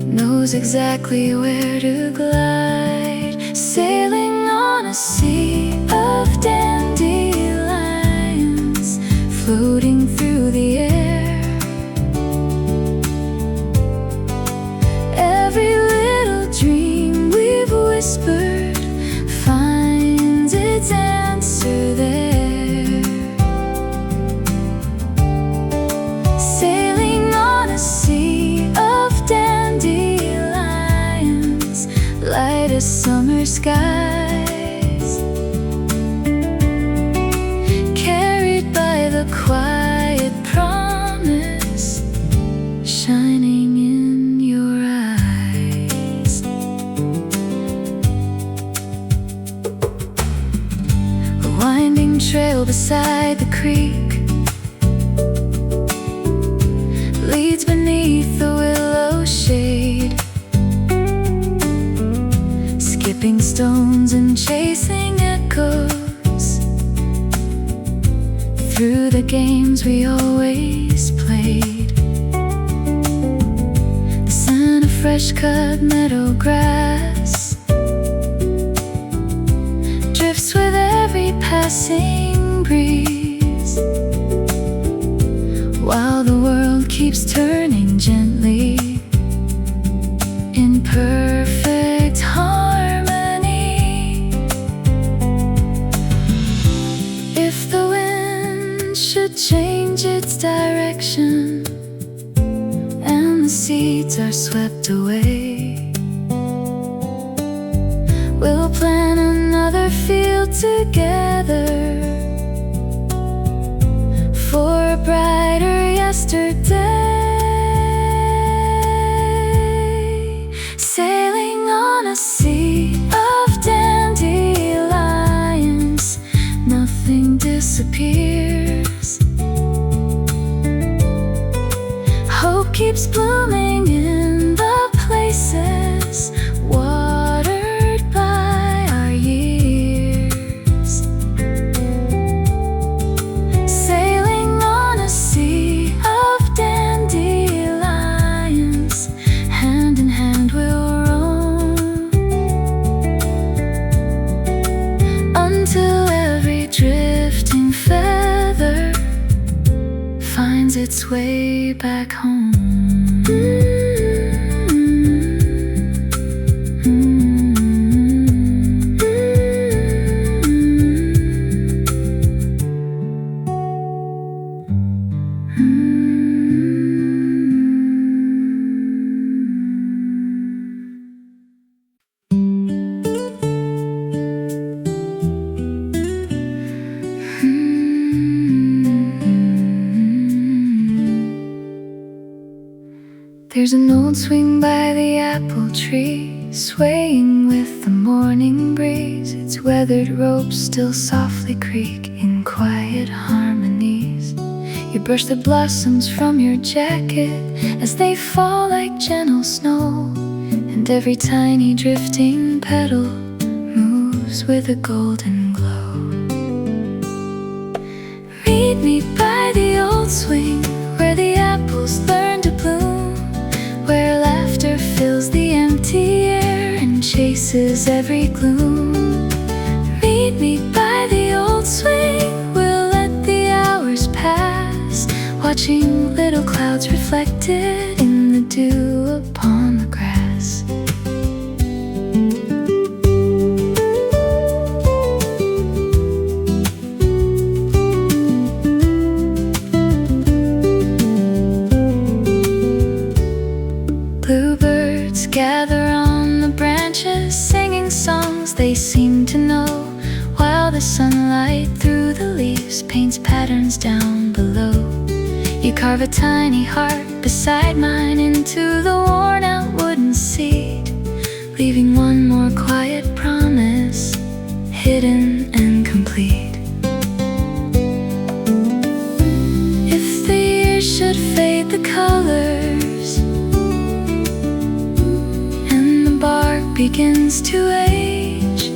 knows exactly where to glide. Sailing on a sea of dandelions, floating through the air. Every little dream we've whispered finds its answer there. Sailing on a sea of dandelions, light as summer skies, carried by the quiet promise shining in your eyes. A winding trail beside the creek leads beneath the willow shade, skipping stones and chasing echoes through the games we always played. The scent of fresh cut meadow grass drifts with every passing breeze, while the world keeps turning gently in perfect harmony. If the wind should change its direction and the seeds are swept away, we'll plan another field together for a brighter yesterday. Sailing on a sea of dandelions, nothing disappears. Hope keeps blooming in the places watered by our years. Sailing on a sea of dandelions, hand in hand we'll roam, until every drifting feather finds its way back home. There's an old swing by the apple tree, swaying with the morning breeze. Its weathered ropes still softly creak in quiet harmonies. You brush the blossoms from your jacket as they fall like gentle snow, and every tiny drifting petal moves with a golden glow. Meet me by the old swing, where the apples learn to bloom, where laughter fills the empty air and chases every gloom. Meet me by the old swing, we'll let the hours pass, watching little clouds reflected in the dew upon the grass. Bluebirds gather on the branches, singing songs they seem to know, while the sunlight through the leaves paints patterns down below. You carve a tiny heart beside mine into the worn-out wooden seat, leaving one more quiet promise, hidden and complete. If the years should fade the colors and the bark begins to age,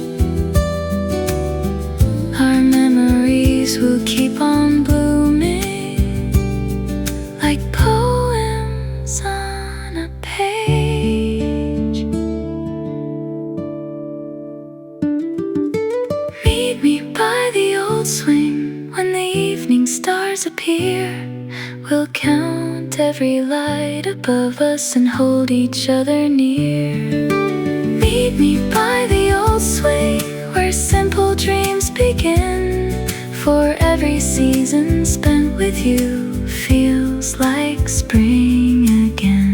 our memories will keep on blooming like poems on a page. Meet me by the old swing, when the evening stars appear. We'll count every light above us and hold each other near. Meet me by the old swing, where simple dreams begin, for every season spent with you feels like spring again.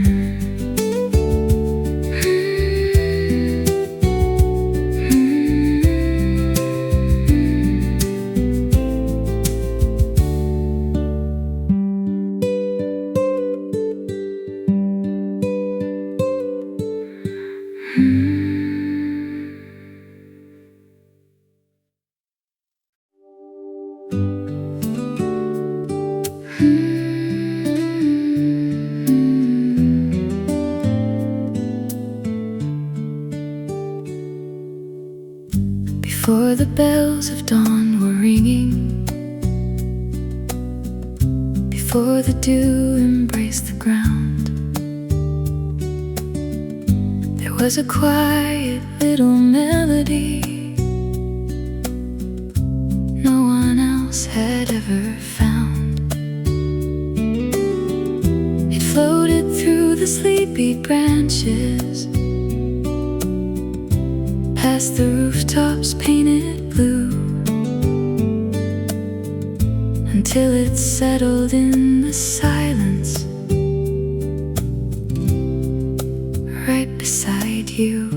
Before the bells of dawn were ringing, before the dew embraced the ground, there was a quiet little melody no one else had ever found. It floated through the sleepy branches, past the rooftops painted blue, until it settled in the silence right beside you.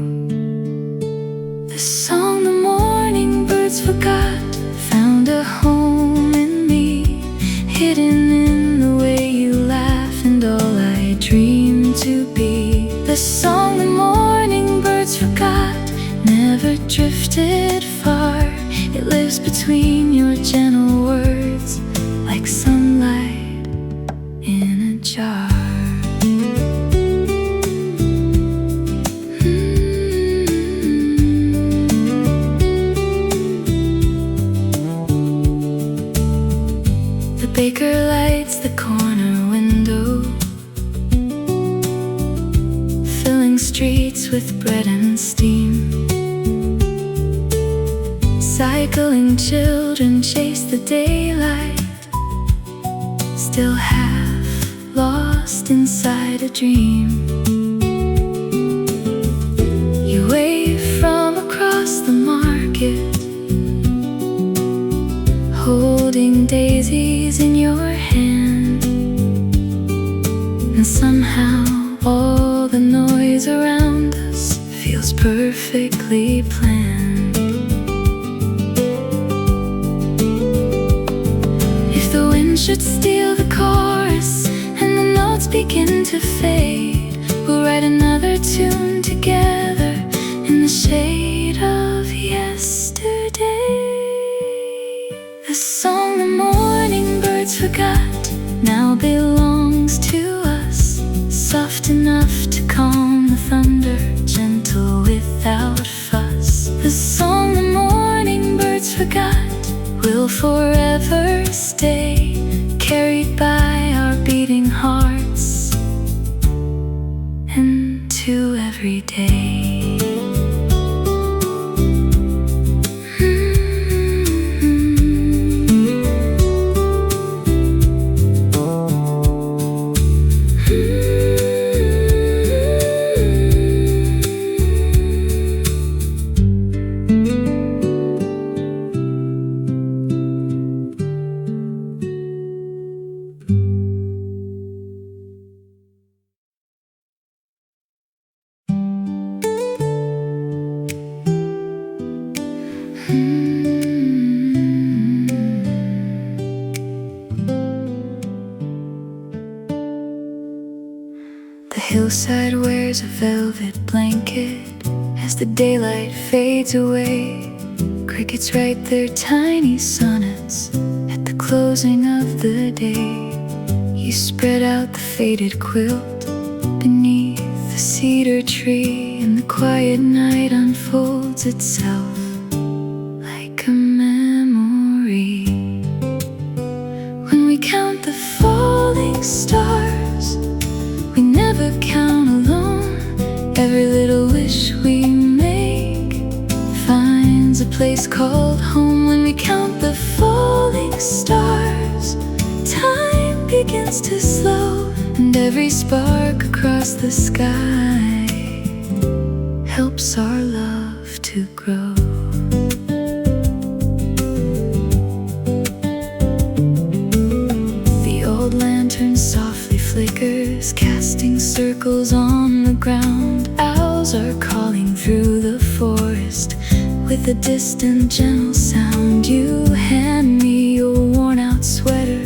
The song the morning birds forgot found a home in me, hidden in the way you laugh and all I dreamed to be. The song the morning birds forgot never drifted far. It lives between your gentle words, like sunlight in a jar. The baker lights the corner window, filling streets with bread and steam. Cycling children chase the daylight, still half lost inside a dream. You wave from across the market, holding daisies in your hand, and somehow all the noise around us feels perfectly planned. Should steal the chorus and the notes begin to fade, We'll write another tune together in the shade of yesterday. The song the morning birds forgot now belongs to us, soft enough to calm the thunder, gentle without fuss. The song the morning birds forgot will forever stay, carried by our beating hearts into every day. The hillside wears a velvet blanket as the daylight fades away. Crickets write their tiny sonnets at the closing of the day. You spread out the faded quilt beneath the cedar tree, and the quiet night unfolds itself like a memory. When we count the falling stars, we never count alone. Every little wish we make finds a place called home. When we count the falling stars, time begins to slow, and every spark across the sky helps our love to grow. The old lantern softly flickers, casting circles on the ground. Owls are calling through the forest with a distant gentle sound. You hand me your worn out sweater,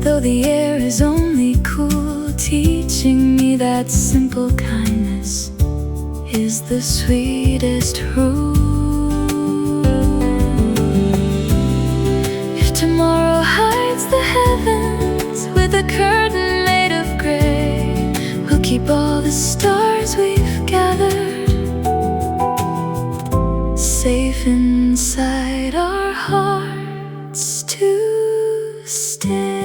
though the air is only cool, teaching me that simple kindness is the sweetest rule. If tomorrow hides the heavens with a curtain made of gray, we'll keep all the stars we've gathered safe inside our hearts to stay.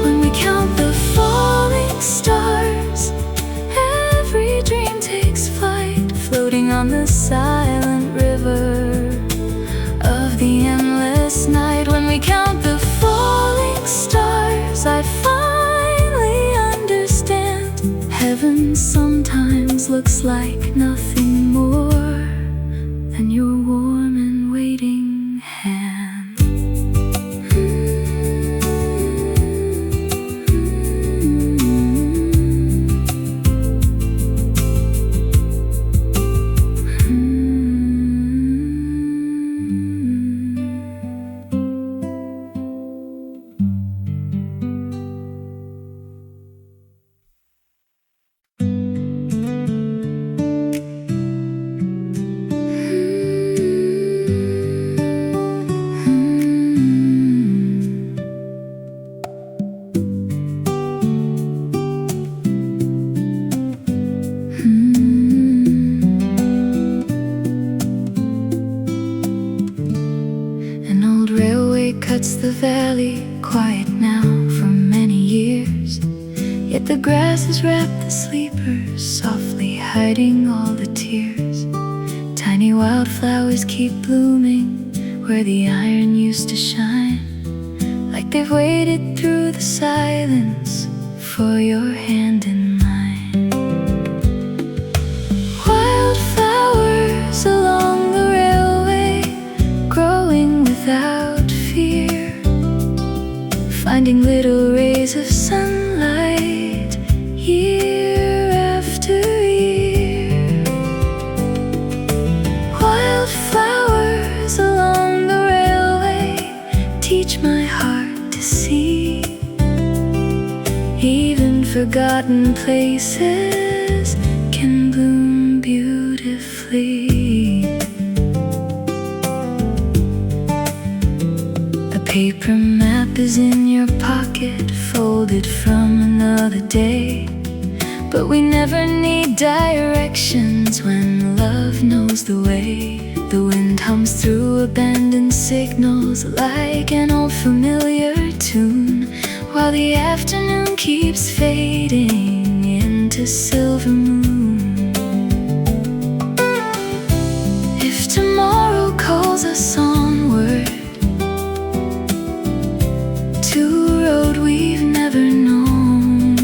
When we count the falling stars, every dream takes flight, floating on the silent river of the endless night. When we count the falling stars, I finally understand. Heaven sometimes looks like nothing more than your warm and waiting hand. An old railway cuts the valley, quiet now for many years. Yet the grasses wrap the sleepers, softly hiding all the tears. Tiny wildflowers keep blooming where the iron used to shine, like they've waited through the silence for your hand in mine. Wildflowers along the railway, growing without fear, finding little rays of sunlight year forgotten places can bloom beautifully. A paper map is in your pocket, folded from another day. But we never need directions when love knows the way. The wind hums through abandoned signals like an old familiar tune, while the afternoon keeps fading into silver moon. If tomorrow calls us onward to a road we've never known,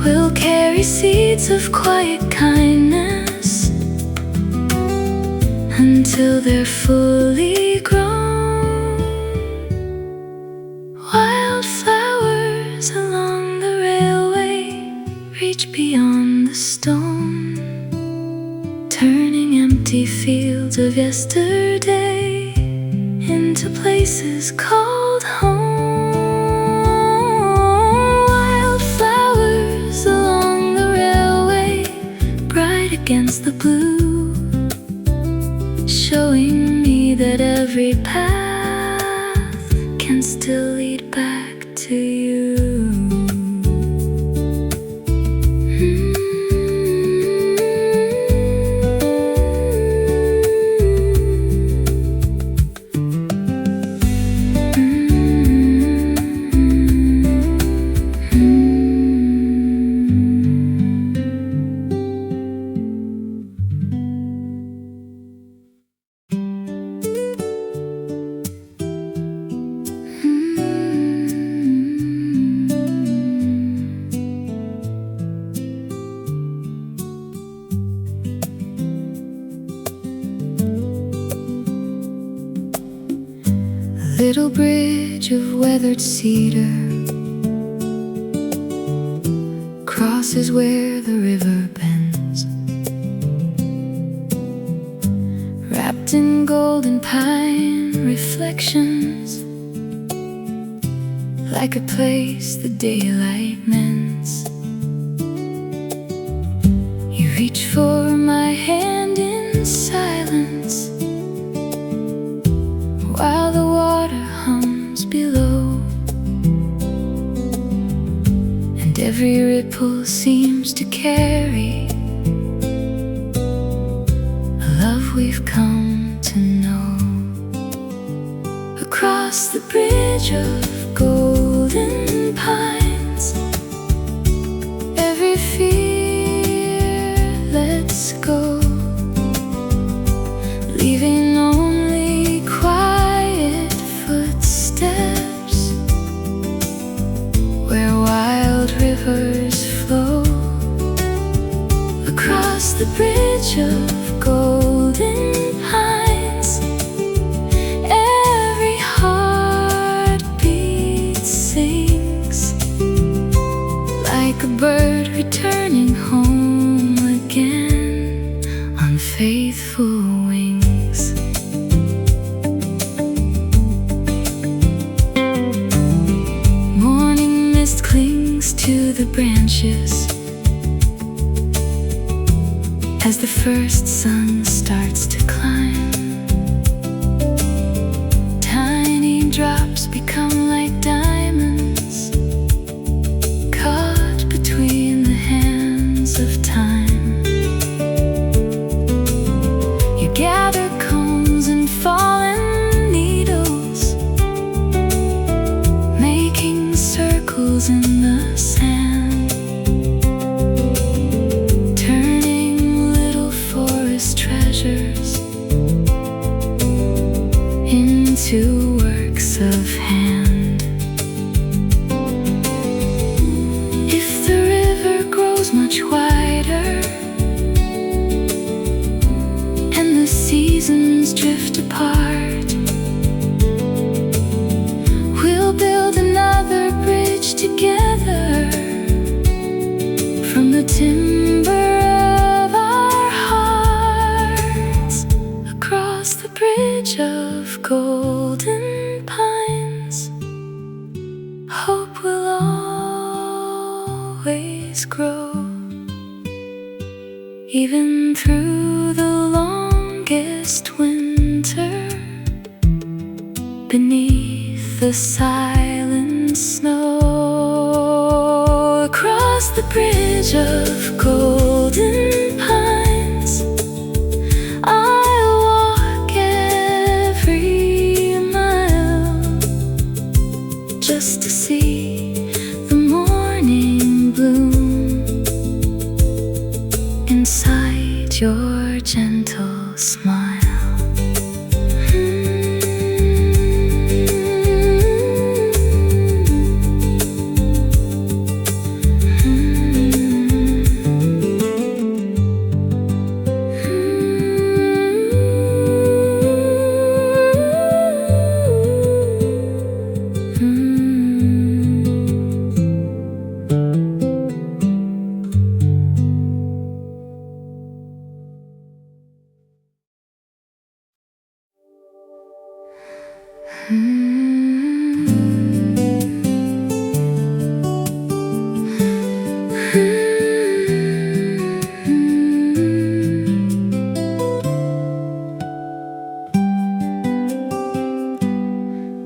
we'll carry seeds of quiet kindness until they're fully grown. Wildflowers along the railway reach beyond the stone, turning empty fields of yesterday into places called home. Wildflowers along the railway, bright against the blue, showing me that every path can still lead back to you. Little bridge of weathered cedar crosses where the river bends, wrapped in golden pine reflections, like a place the daylight mends. You reach for my hand in silence while the water hums below, and every ripple seems to carry a love we've come to know. Across the bridge of golden pines, every fear lets go, leaving only quiet footsteps where wild rivers flow. Across the bridge of golden pines, every heartbeat sings like a bird returning home again on faithful wings. Morning mist clings to the branches as the first sun starts to climb. Tiny drops become like diamonds caught between the hands of time. You gather cones and fallen needles, making circles in the sand, turning little forest treasures into works of hand. If the river grows much wider and the seasons drift apart, we'll build another bridge together from the timber of our hearts. Across the bridge of golden pines, hope will Even through the longest winter, beneath the silent snow, across the bridge of golden pines, I'll walk every mile just to see the morning bloom inside your gentle smile.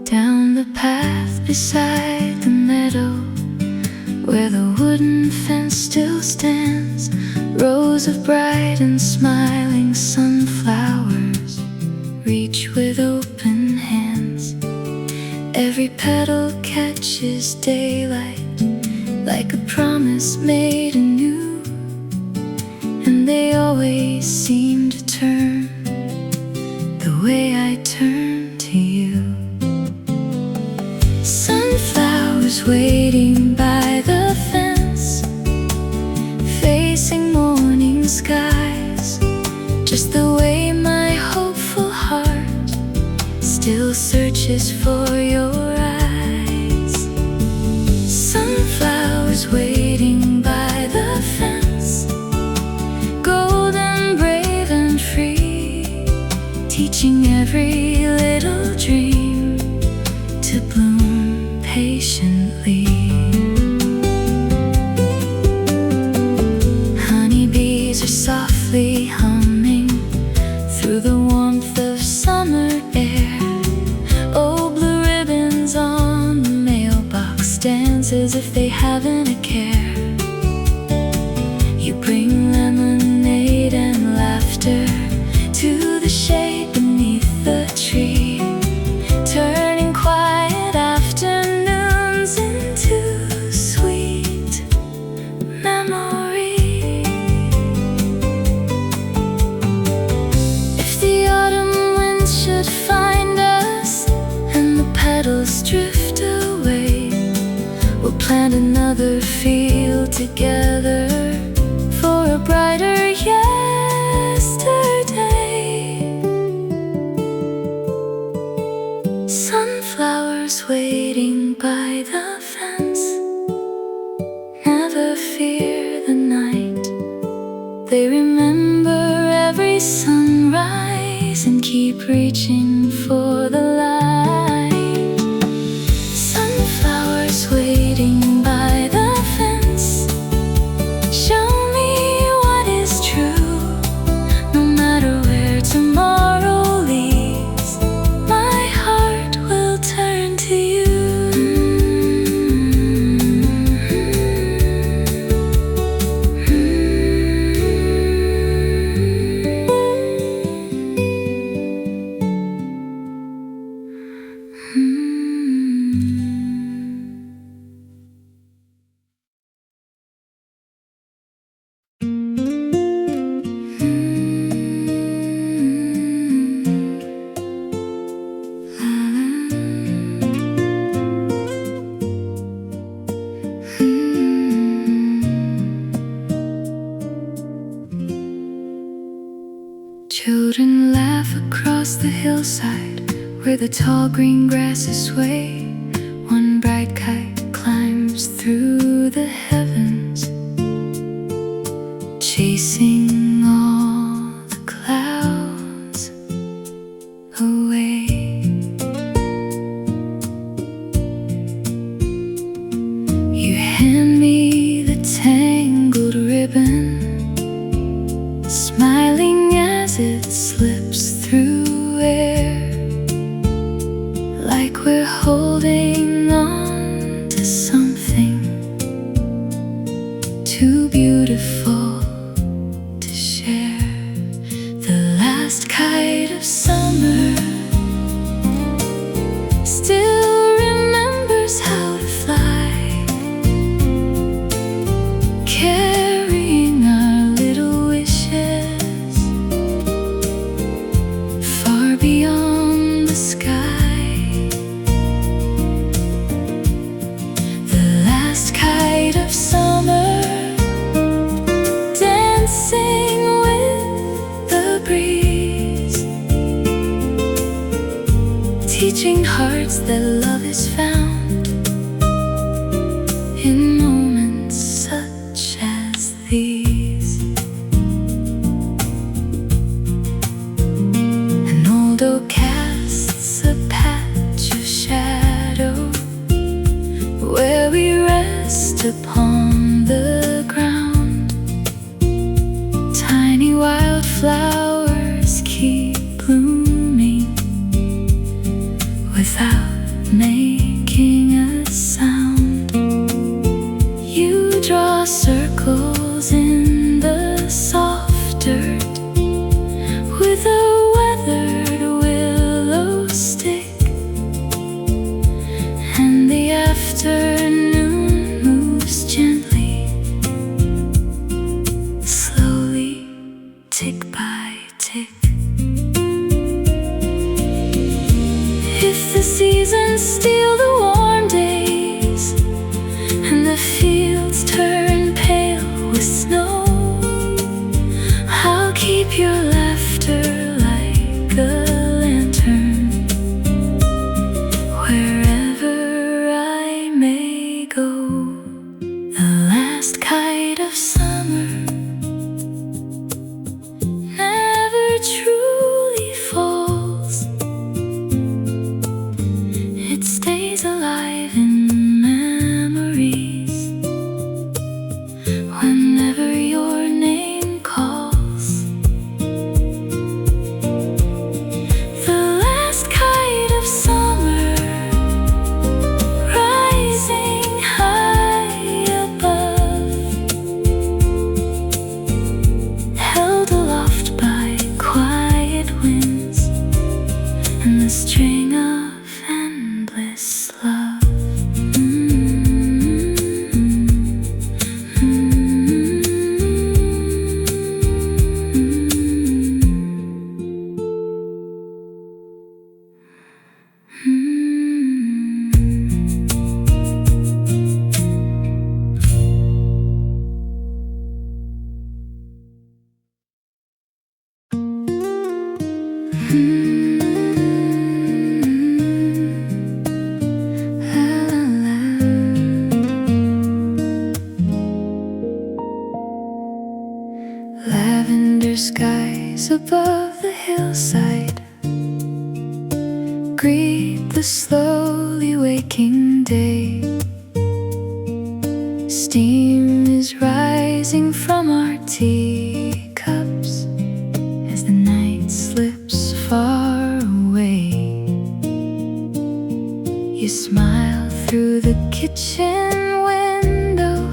Down the path beside the meadow, where the wooden fence still stands, rows of bright and smiling sunflowers reach with open hands. Every petal catches daylight like a promise made anew, and they always seem to turn the way I turn to you. Sunflowers waiting by the fence, facing morning skies, just the way my hopeful heart still searches for your eyes. Sunflowers waiting by the fence, golden, brave and free, teaching every little dream to bloom patiently. Honeybees are softly humming through the warmth of summer air. Oh, blue ribbons on the mailbox dance as if they haven't a care. You bring lemonade and laughter to the shade beneath the tree, turning quiet afternoons into sweet memory. If the autumn wind should find us and the petals drift away, we'll plant another field together for a brighter yesterday. Sunflowers waiting by the fence never fear the night. They remember every sunrise and keep reaching for the light. Sunflowers waiting by the fence, show me what is true. No matter where tomorrow leads, my heart will turn to you. Children laugh across the hillside where the tall green grasses sway. One bright kite climbs through the heavens, chasing all the clouds away. You hand me the tangled ribbon dancing with the breeze, teaching hearts that love is found in moments such as these. An old oak casts a patch of shadow where we rest upon the ground. Tiny wildflowers keep blooming without making a sound. You draw circles in the soft dirt with a weathered willow stick, and the afternoon moves gently, slowly, tick by tick. If the seasons steal the warm days and the fields turn pale with snow, I'll keep your laughter like a lantern wherever I may go. The last kite of summer never truly falls. It stays alive in memories whenever your name calls. The last kite of summer, rising high above, held aloft by quiet winds and the string of endless love. Lavender skies above the hillside greet the slowly waking day. Steam is rising from our teacups as the night slips far away. You smile through the kitchen window,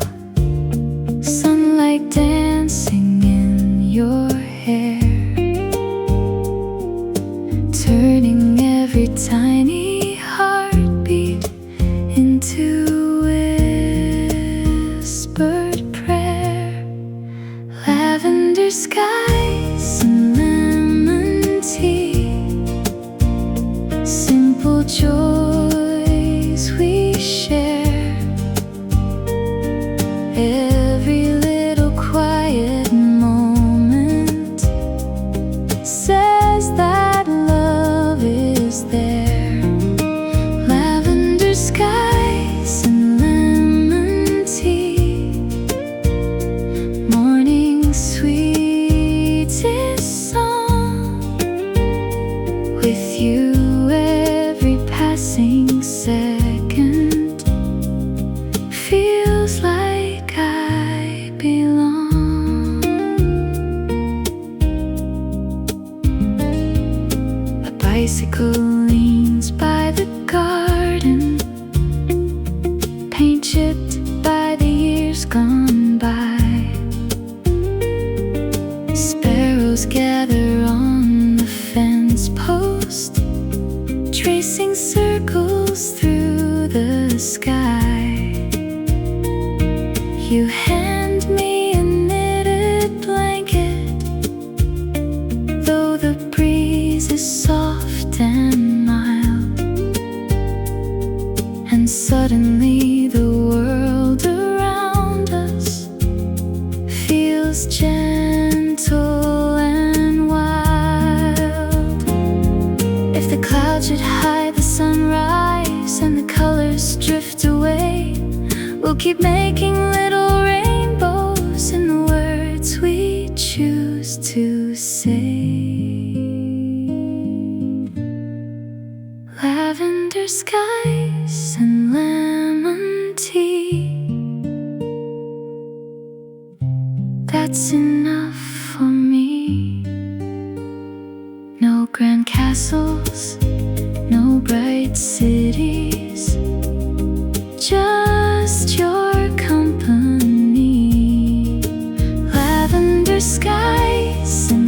sunlight dancing in your hair, turning every tiny heartbeat into whispered prayer. Lavender skies and lemon tea, simple joys we share. Every little quiet moment says that love is there. Lavender skies and lemon tea, morning sweetest song. With you every passing second feels like I belong. A bicycle leans by the garden, paint chipped by the years gone by. Sparrows gather on the fence post, tracing circles through the sky. You hand me a knitted blanket, though the breeze is soft and mild, and suddenly the world around us feels feels gentle and wild. If the clouds should hide the sunrise and the colors drift away, we'll keep making little rainbows in the words we choose to say. Lavender skies and lemon tea, that's enough for me. No grand castles, no bright cities, just your company. Lavender skies and